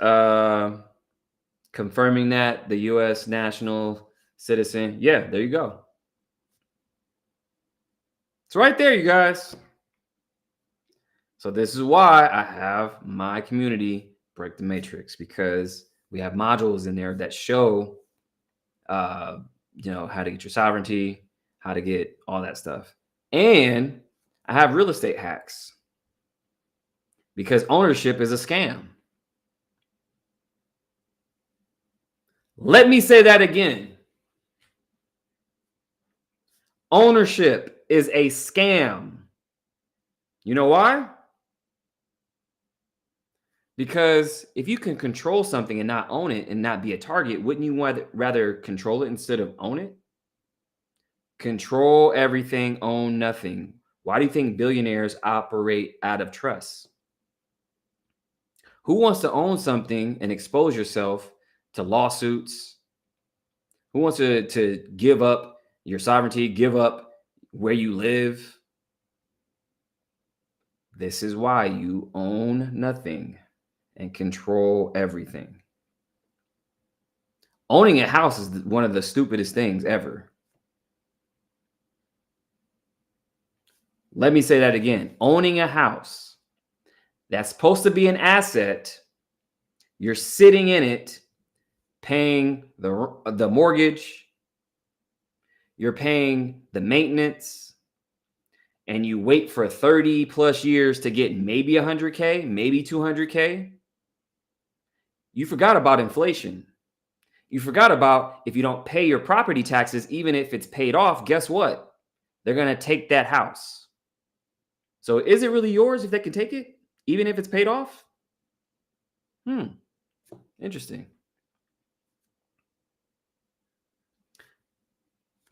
confirming that the U.S. national citizen. Yeah, there you go. It's right there, you guys. So this is why I have my community Break the Matrix, because we have modules in there that show, how to get your sovereignty, how to get all that stuff. And I have real estate hacks because ownership is a scam. Let me say that again. Ownership is a scam. You know why? Because if you can control something and not own it and not be a target, wouldn't you rather control it instead of own it? Control everything, own nothing. Why do you think billionaires operate out of trust? Who wants to own something and expose yourself to lawsuits? Who wants to give up your sovereignty, give up where you live? This is why you own nothing and control everything. Owning a house is one of the stupidest things ever. Let me say that again. Owning a house that's supposed to be an asset, you're sitting in it, paying the mortgage, you're paying the maintenance, and you wait for 30 plus years to get maybe 100K, maybe 200K. You forgot about inflation. You forgot about if you don't pay your property taxes, even if it's paid off, guess what? They're going to take that house. So is it really yours if they can take it, even if it's paid off? Interesting.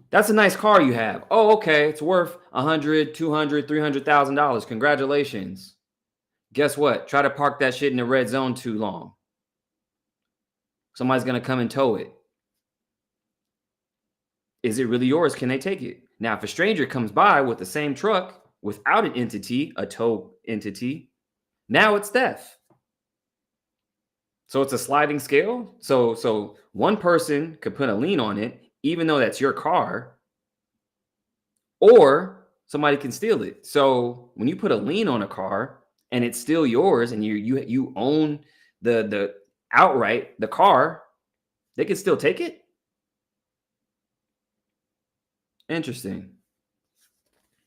That's a nice car you have. Oh, okay. It's worth $100,000, $200,000, $300,000. Congratulations. Guess what? Try to park that shit in the red zone too long. Somebody's going to come and tow it. Is it really yours? Can they take it? Now, if a stranger comes by with the same truck without an entity, a tow entity, now it's theft. So it's a sliding scale. So one person could put a lien on it, even though that's your car, or somebody can steal it. So when you put a lien on a car and it's still yours and you own the outright the car, they can still take it. Interesting.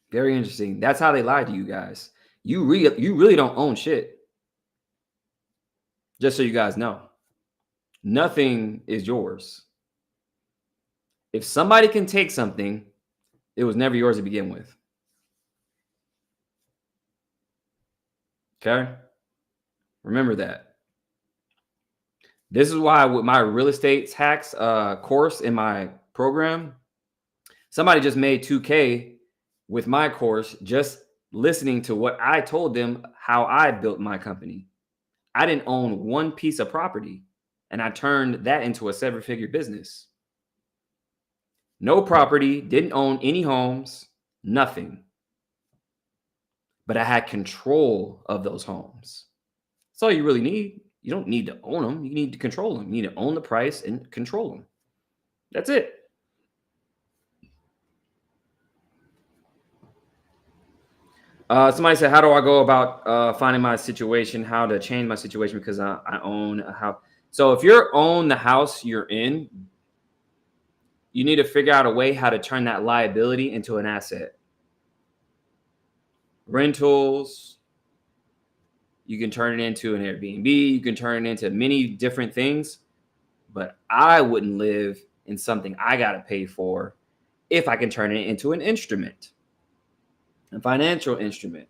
Very interesting. That's how they lie to you guys. You really don't own shit. Just so you guys know. Nothing is yours. If somebody can take something, it was never yours to begin with. Okay? Remember that. This is why with my real estate hacks course in my program, somebody just made 2K with my course just listening to what I told them how I built my company. I didn't own one piece of property, and I turned that into a 7-figure business. No property, didn't own any homes, nothing. but I had control of those homes. That's all you really need. You don't need to own them. You need to control them. You need to own the price and control them. That's it. Somebody said, how do I go about finding my situation, how to change my situation because I own a house? So if you own the house you're in, you need to figure out a way how to turn that liability into an asset. Rentals, you can turn it into an Airbnb, you can turn it into many different things, but I wouldn't live in something I got to pay for if I can turn it into an instrument, a financial instrument.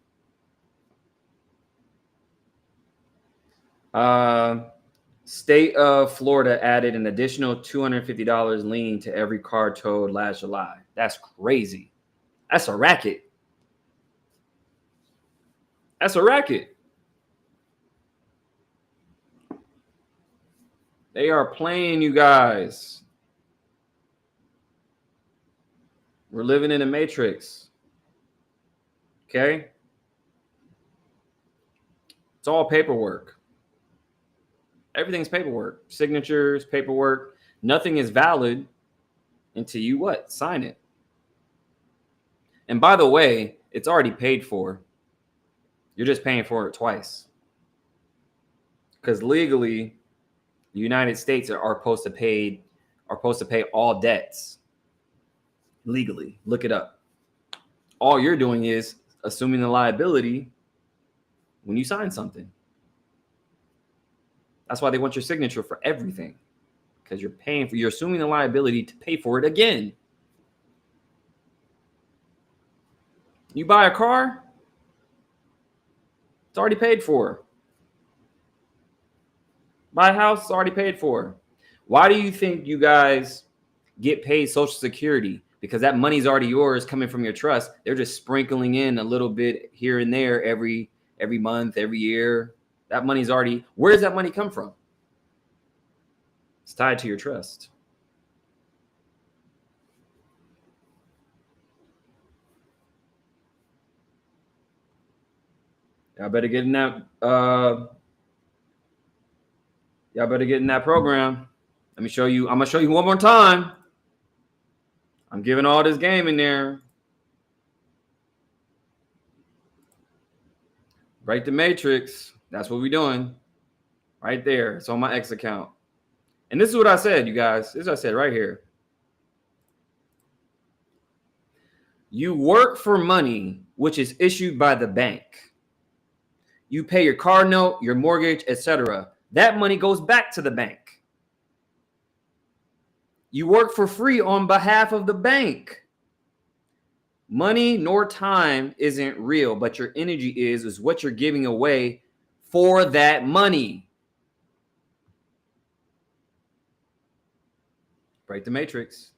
State of Florida added an additional $250 lien to every car towed last July. That's crazy. That's a racket. That's a racket. They are playing, you guys. We're living in a matrix. Okay? It's all paperwork. Everything's paperwork. Signatures, paperwork. Nothing is valid until you what? Sign it. And by the way, it's already paid for. You're just paying for it twice. Because legally, the United States are supposed to pay all debts. Legally. Look it up. All you're doing is assuming the liability when you sign something. That's why they want your signature for everything. Because you're assuming the liability to pay for it again. You buy a car, it's already paid for. Buy a house, it's already paid for. Why do you think you guys get paid Social Security? Because that money's already yours coming from your trust. They're just sprinkling in a little bit here and there every month, every year. That money's already, where does that money come from? It's tied to your trust. Y'all better get in that. Y'all better get in that program. Let me show you. I'm gonna show you one more time. I'm giving all this game in there. Break the matrix. That's what we're doing. Right there. It's on my X account. And this is what I said, you guys. This is what I said right here. You work for money, which is issued by the bank. You pay your car note, your mortgage, etc. That money goes back to the bank. You work for free on behalf of the bank. Money nor time isn't real, but your energy is what you're giving away for that money. Break the matrix.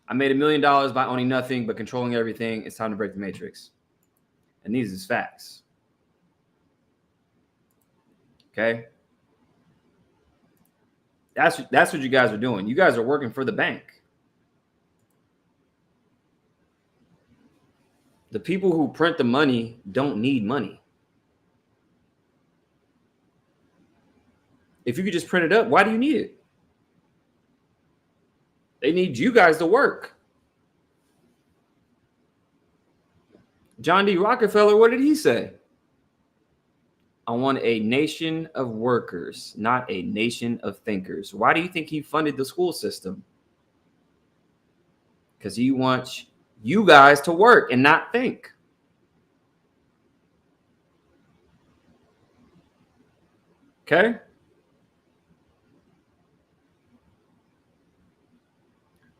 I made $1 million by owning nothing but controlling everything. It's time to break the matrix. And these is facts. Okay? That's what you guys are doing. You guys are working for the bank. The people who print the money don't need money. If you could just print it up, why do you need it? They need you guys to work. John D. Rockefeller, what did he say? I want a nation of workers, not a nation of thinkers. Why do you think he funded the school system? Because he wants you guys to work and not think. Okay?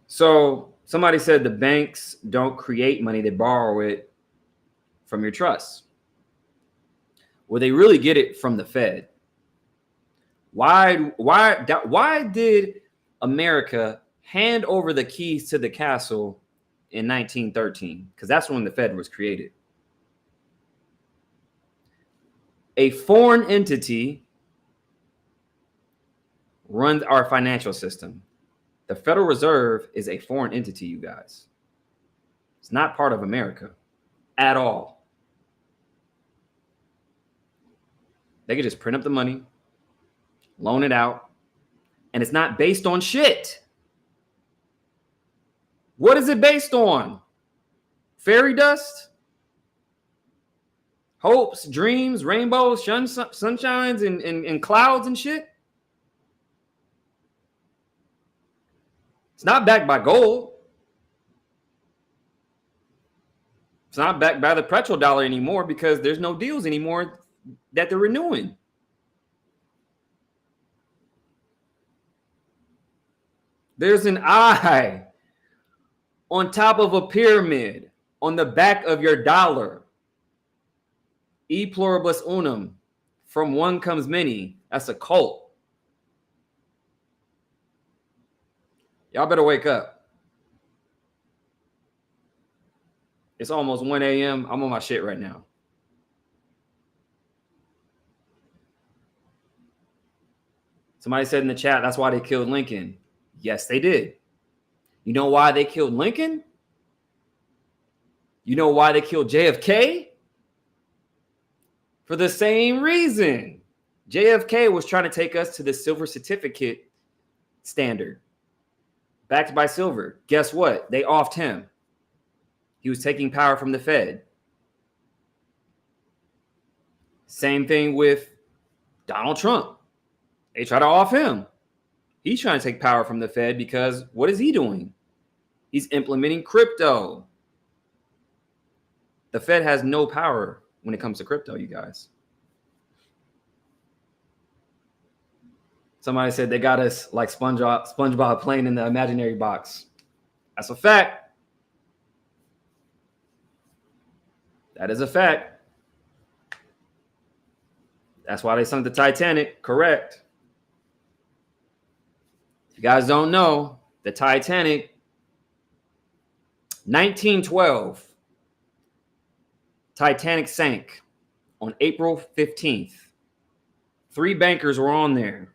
So somebody said the banks don't create money, they borrow it from your trust. Well, they really get it from the Fed. Why did America hand over the keys to the castle in 1913? Because that's when the Fed was created. A foreign entity runs our financial system. The Federal Reserve is a foreign entity, you guys. It's not part of America at all. They could just print up the money, loan it out, and it's not based on shit. What is it based on? Fairy dust? Hopes, dreams, rainbows, sunshines, and clouds and shit? It's not backed by gold. It's not backed by the petrodollar anymore because there's no deals anymore that they're renewing. There's an eye on top of a pyramid on the back of your dollar. E pluribus unum. From one comes many. That's a cult. Y'all better wake up. It's almost 1 a.m. I'm on my shit right now. Somebody said in the chat, that's why they killed Lincoln. Yes, they did. You know why they killed Lincoln? You know why they killed JFK? For the same reason. JFK was trying to take us to the silver certificate standard. Backed by silver. Guess what? They offed him. He was taking power from the Fed. Same thing with Donald Trump. They try to off him. He's trying to take power from the Fed because what is he doing? He's implementing crypto. The Fed has no power when it comes to crypto, you guys. Somebody said they got us like SpongeBob playing in the imaginary box. That's a fact. That is a fact. That's why they sunk the Titanic. Correct. If you guys don't know, the Titanic, 1912, Titanic sank on April 15th. 3 bankers were on there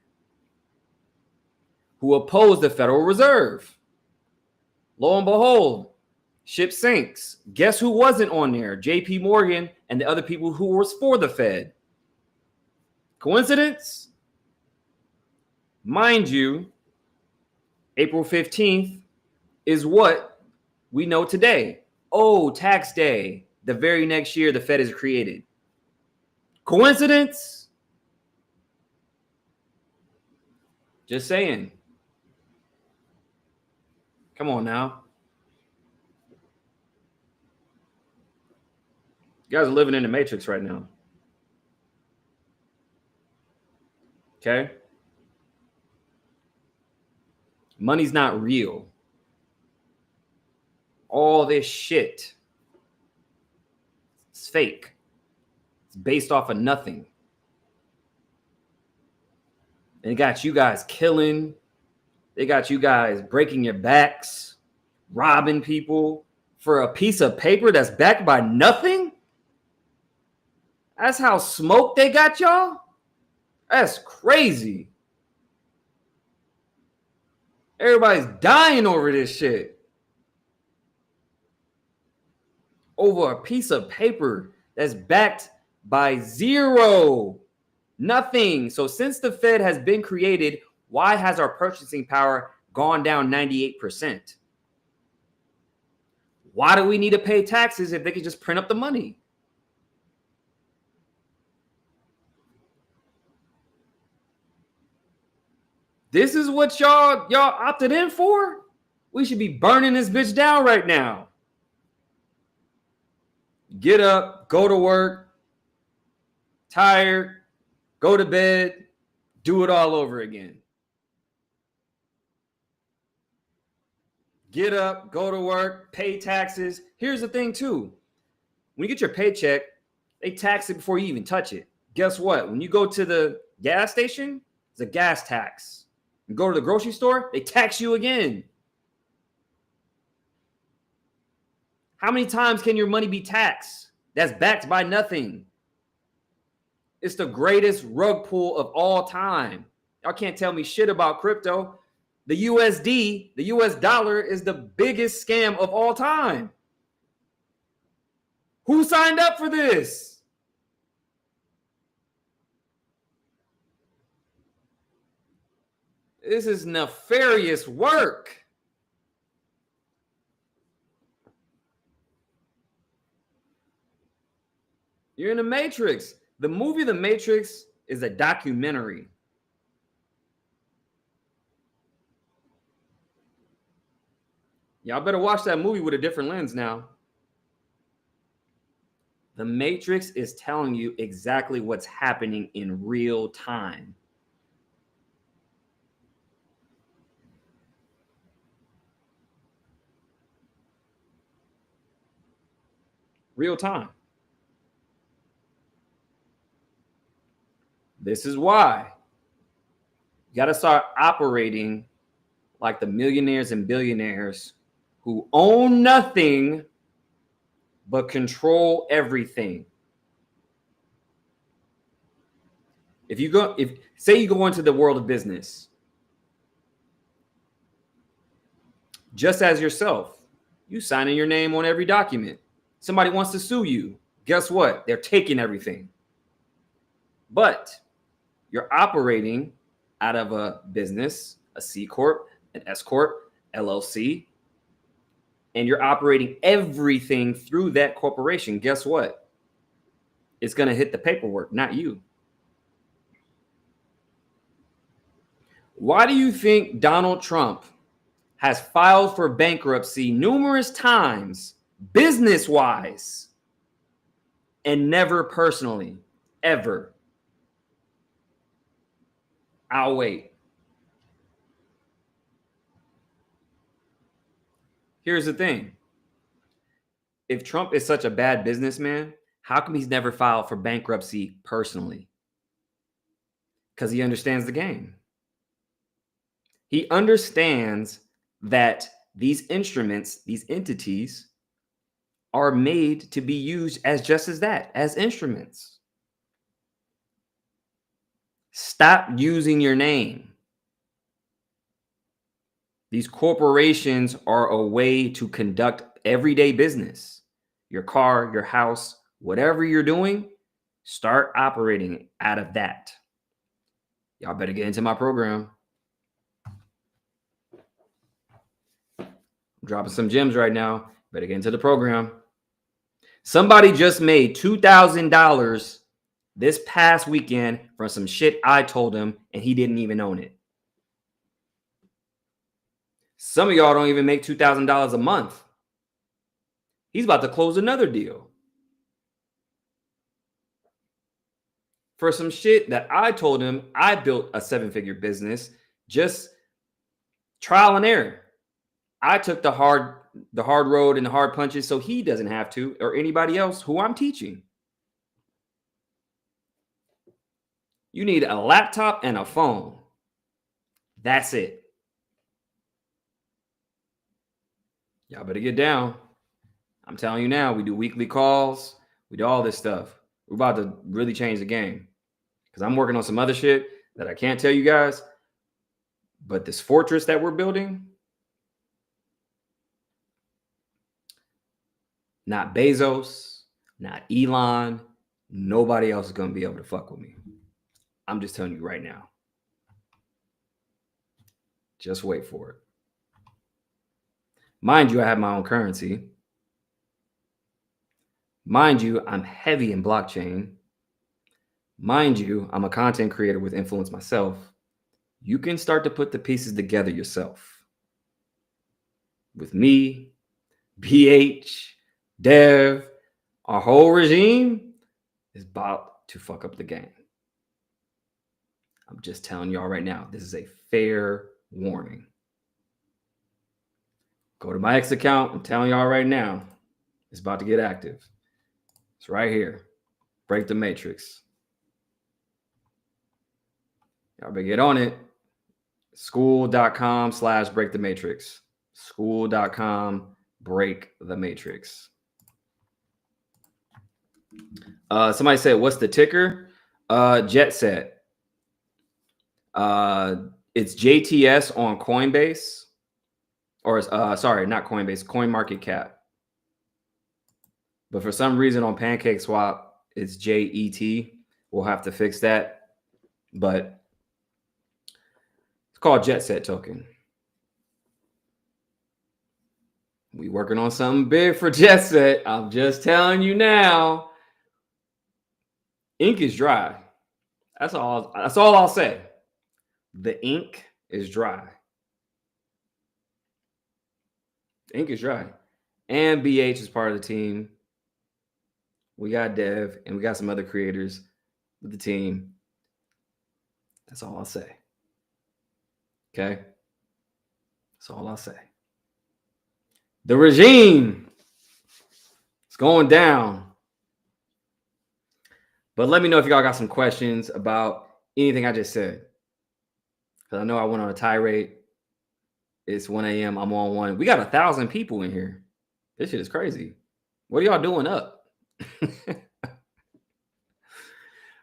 who opposed the Federal Reserve. Lo and behold, ship sinks. Guess who wasn't on there? JP Morgan and the other people who was for the Fed. Coincidence? Mind you, April 15th is what we know today. Oh, tax day. The very next year the Fed is created. Coincidence? Just saying. Come on now. You guys are living in the Matrix right now. Okay? Money's not real. All this shit, it's fake. It's based off of nothing. And it got you guys killing. They got you guys breaking your backs, robbing people for a piece of paper that's backed by nothing? That's how smoked they got y'all? That's crazy. Everybody's dying over this shit. Over a piece of paper that's backed by zero. Nothing. So since the Fed has been created, why has our purchasing power gone down 98%? Why do we need to pay taxes if they could just print up the money? This is what y'all opted in for? We should be burning this bitch down right now. Get up, go to work, tired, go to bed, do it all over again. Get up, go to work, pay taxes. Here's the thing too. When you get your paycheck, they tax it before you even touch it. Guess what? When you go to the gas station, it's a gas tax. You go to the grocery store, they tax you again. How many times can your money be taxed? That's backed by nothing. It's the greatest rug pull of all time. Y'all can't tell me shit about crypto. The USD, the US dollar, is the biggest scam of all time. Who signed up for this? This is nefarious work. You're in the Matrix. The movie The Matrix is a documentary. Y'all better watch that movie with a different lens now. The Matrix is telling you exactly what's happening in real time. Real time. This is why you got to start operating like the millionaires and billionaires who own nothing but control everything. If say you go into the world of business, just as yourself, you signing your name on every document. Somebody wants to sue you. Guess what? They're taking everything. But you're operating out of a business, a C Corp, an S Corp, LLC, and you're operating everything through that corporation. Guess what? It's going to hit the paperwork, not you. Why do you think Donald Trump has filed for bankruptcy numerous times, business-wise, and never personally, ever? I'll wait. Here's the thing. If Trump is such a bad businessman, how come he's never filed for bankruptcy personally? Because he understands the game. He understands that these instruments, these entities, are made to be used as just as that, as instruments. Stop using your name. These corporations are a way to conduct everyday business. Your car, your house, whatever you're doing, start operating out of that. Y'all better get into my program. I'm dropping some gems right now. Better get into the program. Somebody just made $2,000 this past weekend from some shit I told him, and he didn't even own it. Some of y'all don't even make $2,000 a month. He's about to close another deal for some shit that I told him. I built a 7-figure business, just trial and error. I took the hard road and the hard punches so he doesn't have to, or anybody else who I'm teaching. You need a laptop and a phone. That's it. Y'all better get down. I'm telling you now, we do weekly calls. We do all this stuff. We're about to really change the game because I'm working on some other shit that I can't tell you guys. But this fortress that we're building, not Bezos, not Elon, nobody else is going to be able to fuck with me. I'm just telling you right now. Just wait for it. Mind you, I have my own currency. Mind you, I'm heavy in blockchain. Mind you, I'm a content creator with influence myself. You can start to put the pieces together yourself. With me, BH, Dev, our whole regime is about to fuck up the game. I'm just telling y'all right now, this is a fair warning. Go to my X account. I'm telling y'all right now, it's about to get active. It's right here. Break the Matrix. Y'all better get on it. School.com/break the matrix. School.com/break the matrix. Somebody said, what's the ticker? Jet Set. It's JTS on Coinbase. Or sorry, not Coinbase, CoinMarketCap. But for some reason on PancakeSwap, it's JET. We'll have to fix that. But called Jet Set token. We working on something big for Jet Set. I'm just telling you now. Ink is dry. That's all I'll say. The ink is dry. The ink is dry. And BH is part of the team. We got Dev and we got some other creators with the team. That's all I'll say. Okay? That's all I'll say. The regime is going down. But let me know if y'all got some questions about anything I just said. Because I know I went on a tirade. It's 1 a.m. I'm on one. We got 1,000 people in here. This shit is crazy. What are y'all doing up?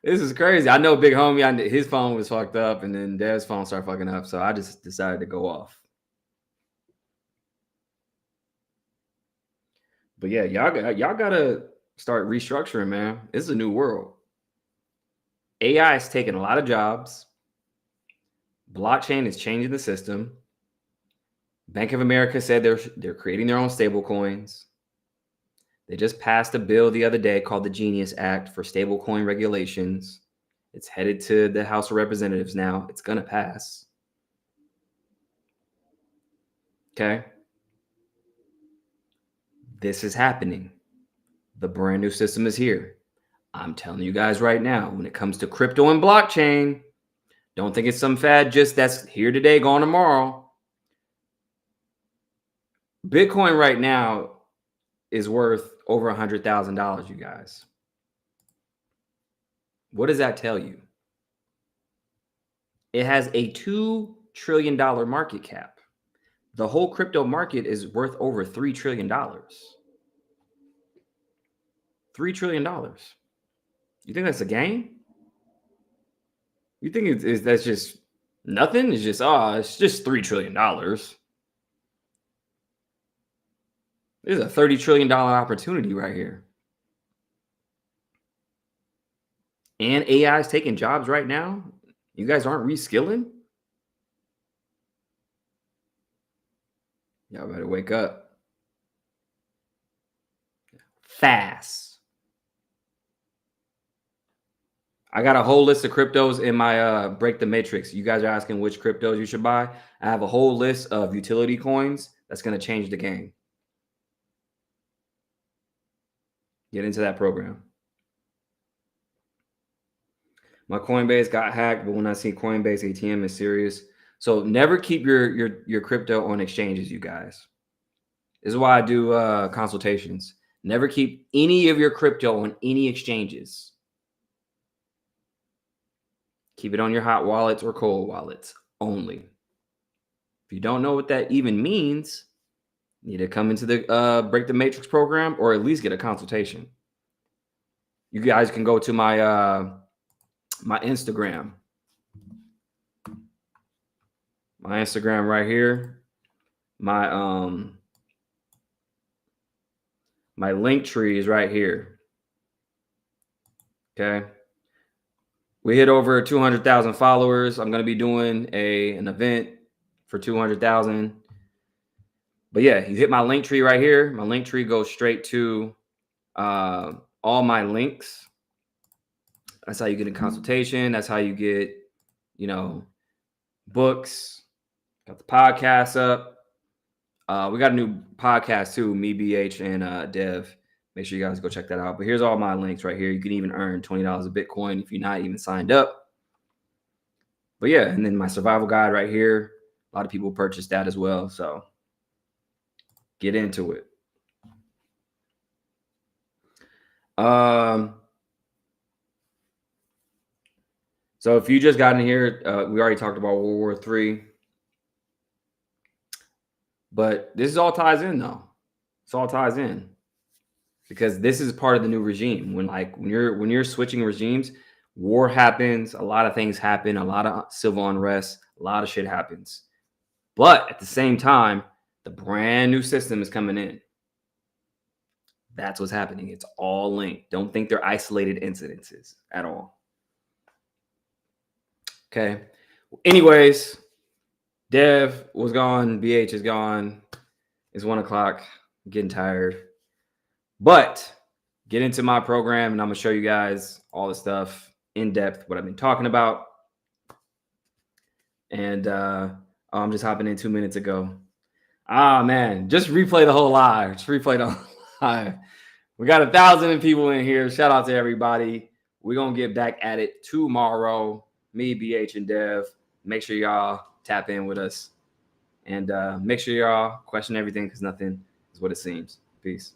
This is crazy. I know Big Homie, his phone was fucked up, and then Dev's phone started fucking up. So I just decided to go off. But yeah, y'all gotta start restructuring, man. This is a new world. AI is taking a lot of jobs. Blockchain is changing the system. Bank of America said they're creating their own stable coins. They just passed a bill the other day called the Genius Act for stablecoin regulations. It's headed to the House of Representatives now. It's going to pass. Okay. This is happening. The brand new system is here. I'm telling you guys right now, when it comes to crypto and blockchain, don't think it's some fad just that's here today, gone tomorrow. Bitcoin right now is worth over $100,000, you guys. What does that tell you? It has a $2 trillion market cap. The whole crypto market is worth over $3 trillion. $3 trillion. You think that's a game? You think that's just nothing? It's just, it's just $3 trillion. There's a $30 trillion opportunity right here. And AI is taking jobs right now. You guys aren't reskilling? Y'all better wake up. Fast. I got a whole list of cryptos in my Break the Matrix. You guys are asking which cryptos you should buy. I have a whole list of utility coins that's going to change the game. Get into that program. My Coinbase got hacked, but when I see Coinbase ATM is serious. So never keep your crypto on exchanges, you guys. This is why I do consultations. Never keep any of your crypto on any exchanges. Keep it on your hot wallets or cold wallets only. If you don't know what that even means, you need to come into the Break the Matrix program or at least get a consultation. You guys can go to my my Instagram. My Instagram right here. My my link tree is right here. Okay. We hit over 200,000 followers. I'm going to be doing an event for 200,000. But yeah, you hit my link tree right here. My link tree goes straight to all my links. That's how you get a consultation. That's how you get, books. Got the podcast up. We got a new podcast too, me, BH, and Dev. Make sure you guys go check that out. But here's all my links right here. You can even earn $20 of Bitcoin if you're not even signed up. But yeah, and then my survival guide right here. A lot of people purchased that as well. So get into it. So if you just got in here, we already talked about World War III. But this all ties in though. This all ties in. Because this is part of the new regime. When you're switching regimes, war happens, a lot of things happen, a lot of civil unrest, a lot of shit happens. But at the same time, the brand new system is coming in. That's what's happening. It's all linked. Don't think they're isolated incidences at all. Okay. Anyways, Dev was gone. BH is gone. It's 1 o'clock. I'm getting tired. But get into my program, and I'm going to show you guys all the stuff in depth, what I've been talking about. And I'm just hopping in 2 minutes ago. Ah, man. Just replay the whole live. Just replay the whole live. We got 1,000 people in here. Shout out to everybody. We're going to get back at it tomorrow. Me, BH, and Dev. Make sure y'all tap in with us. And make sure y'all question everything because nothing is what it seems. Peace.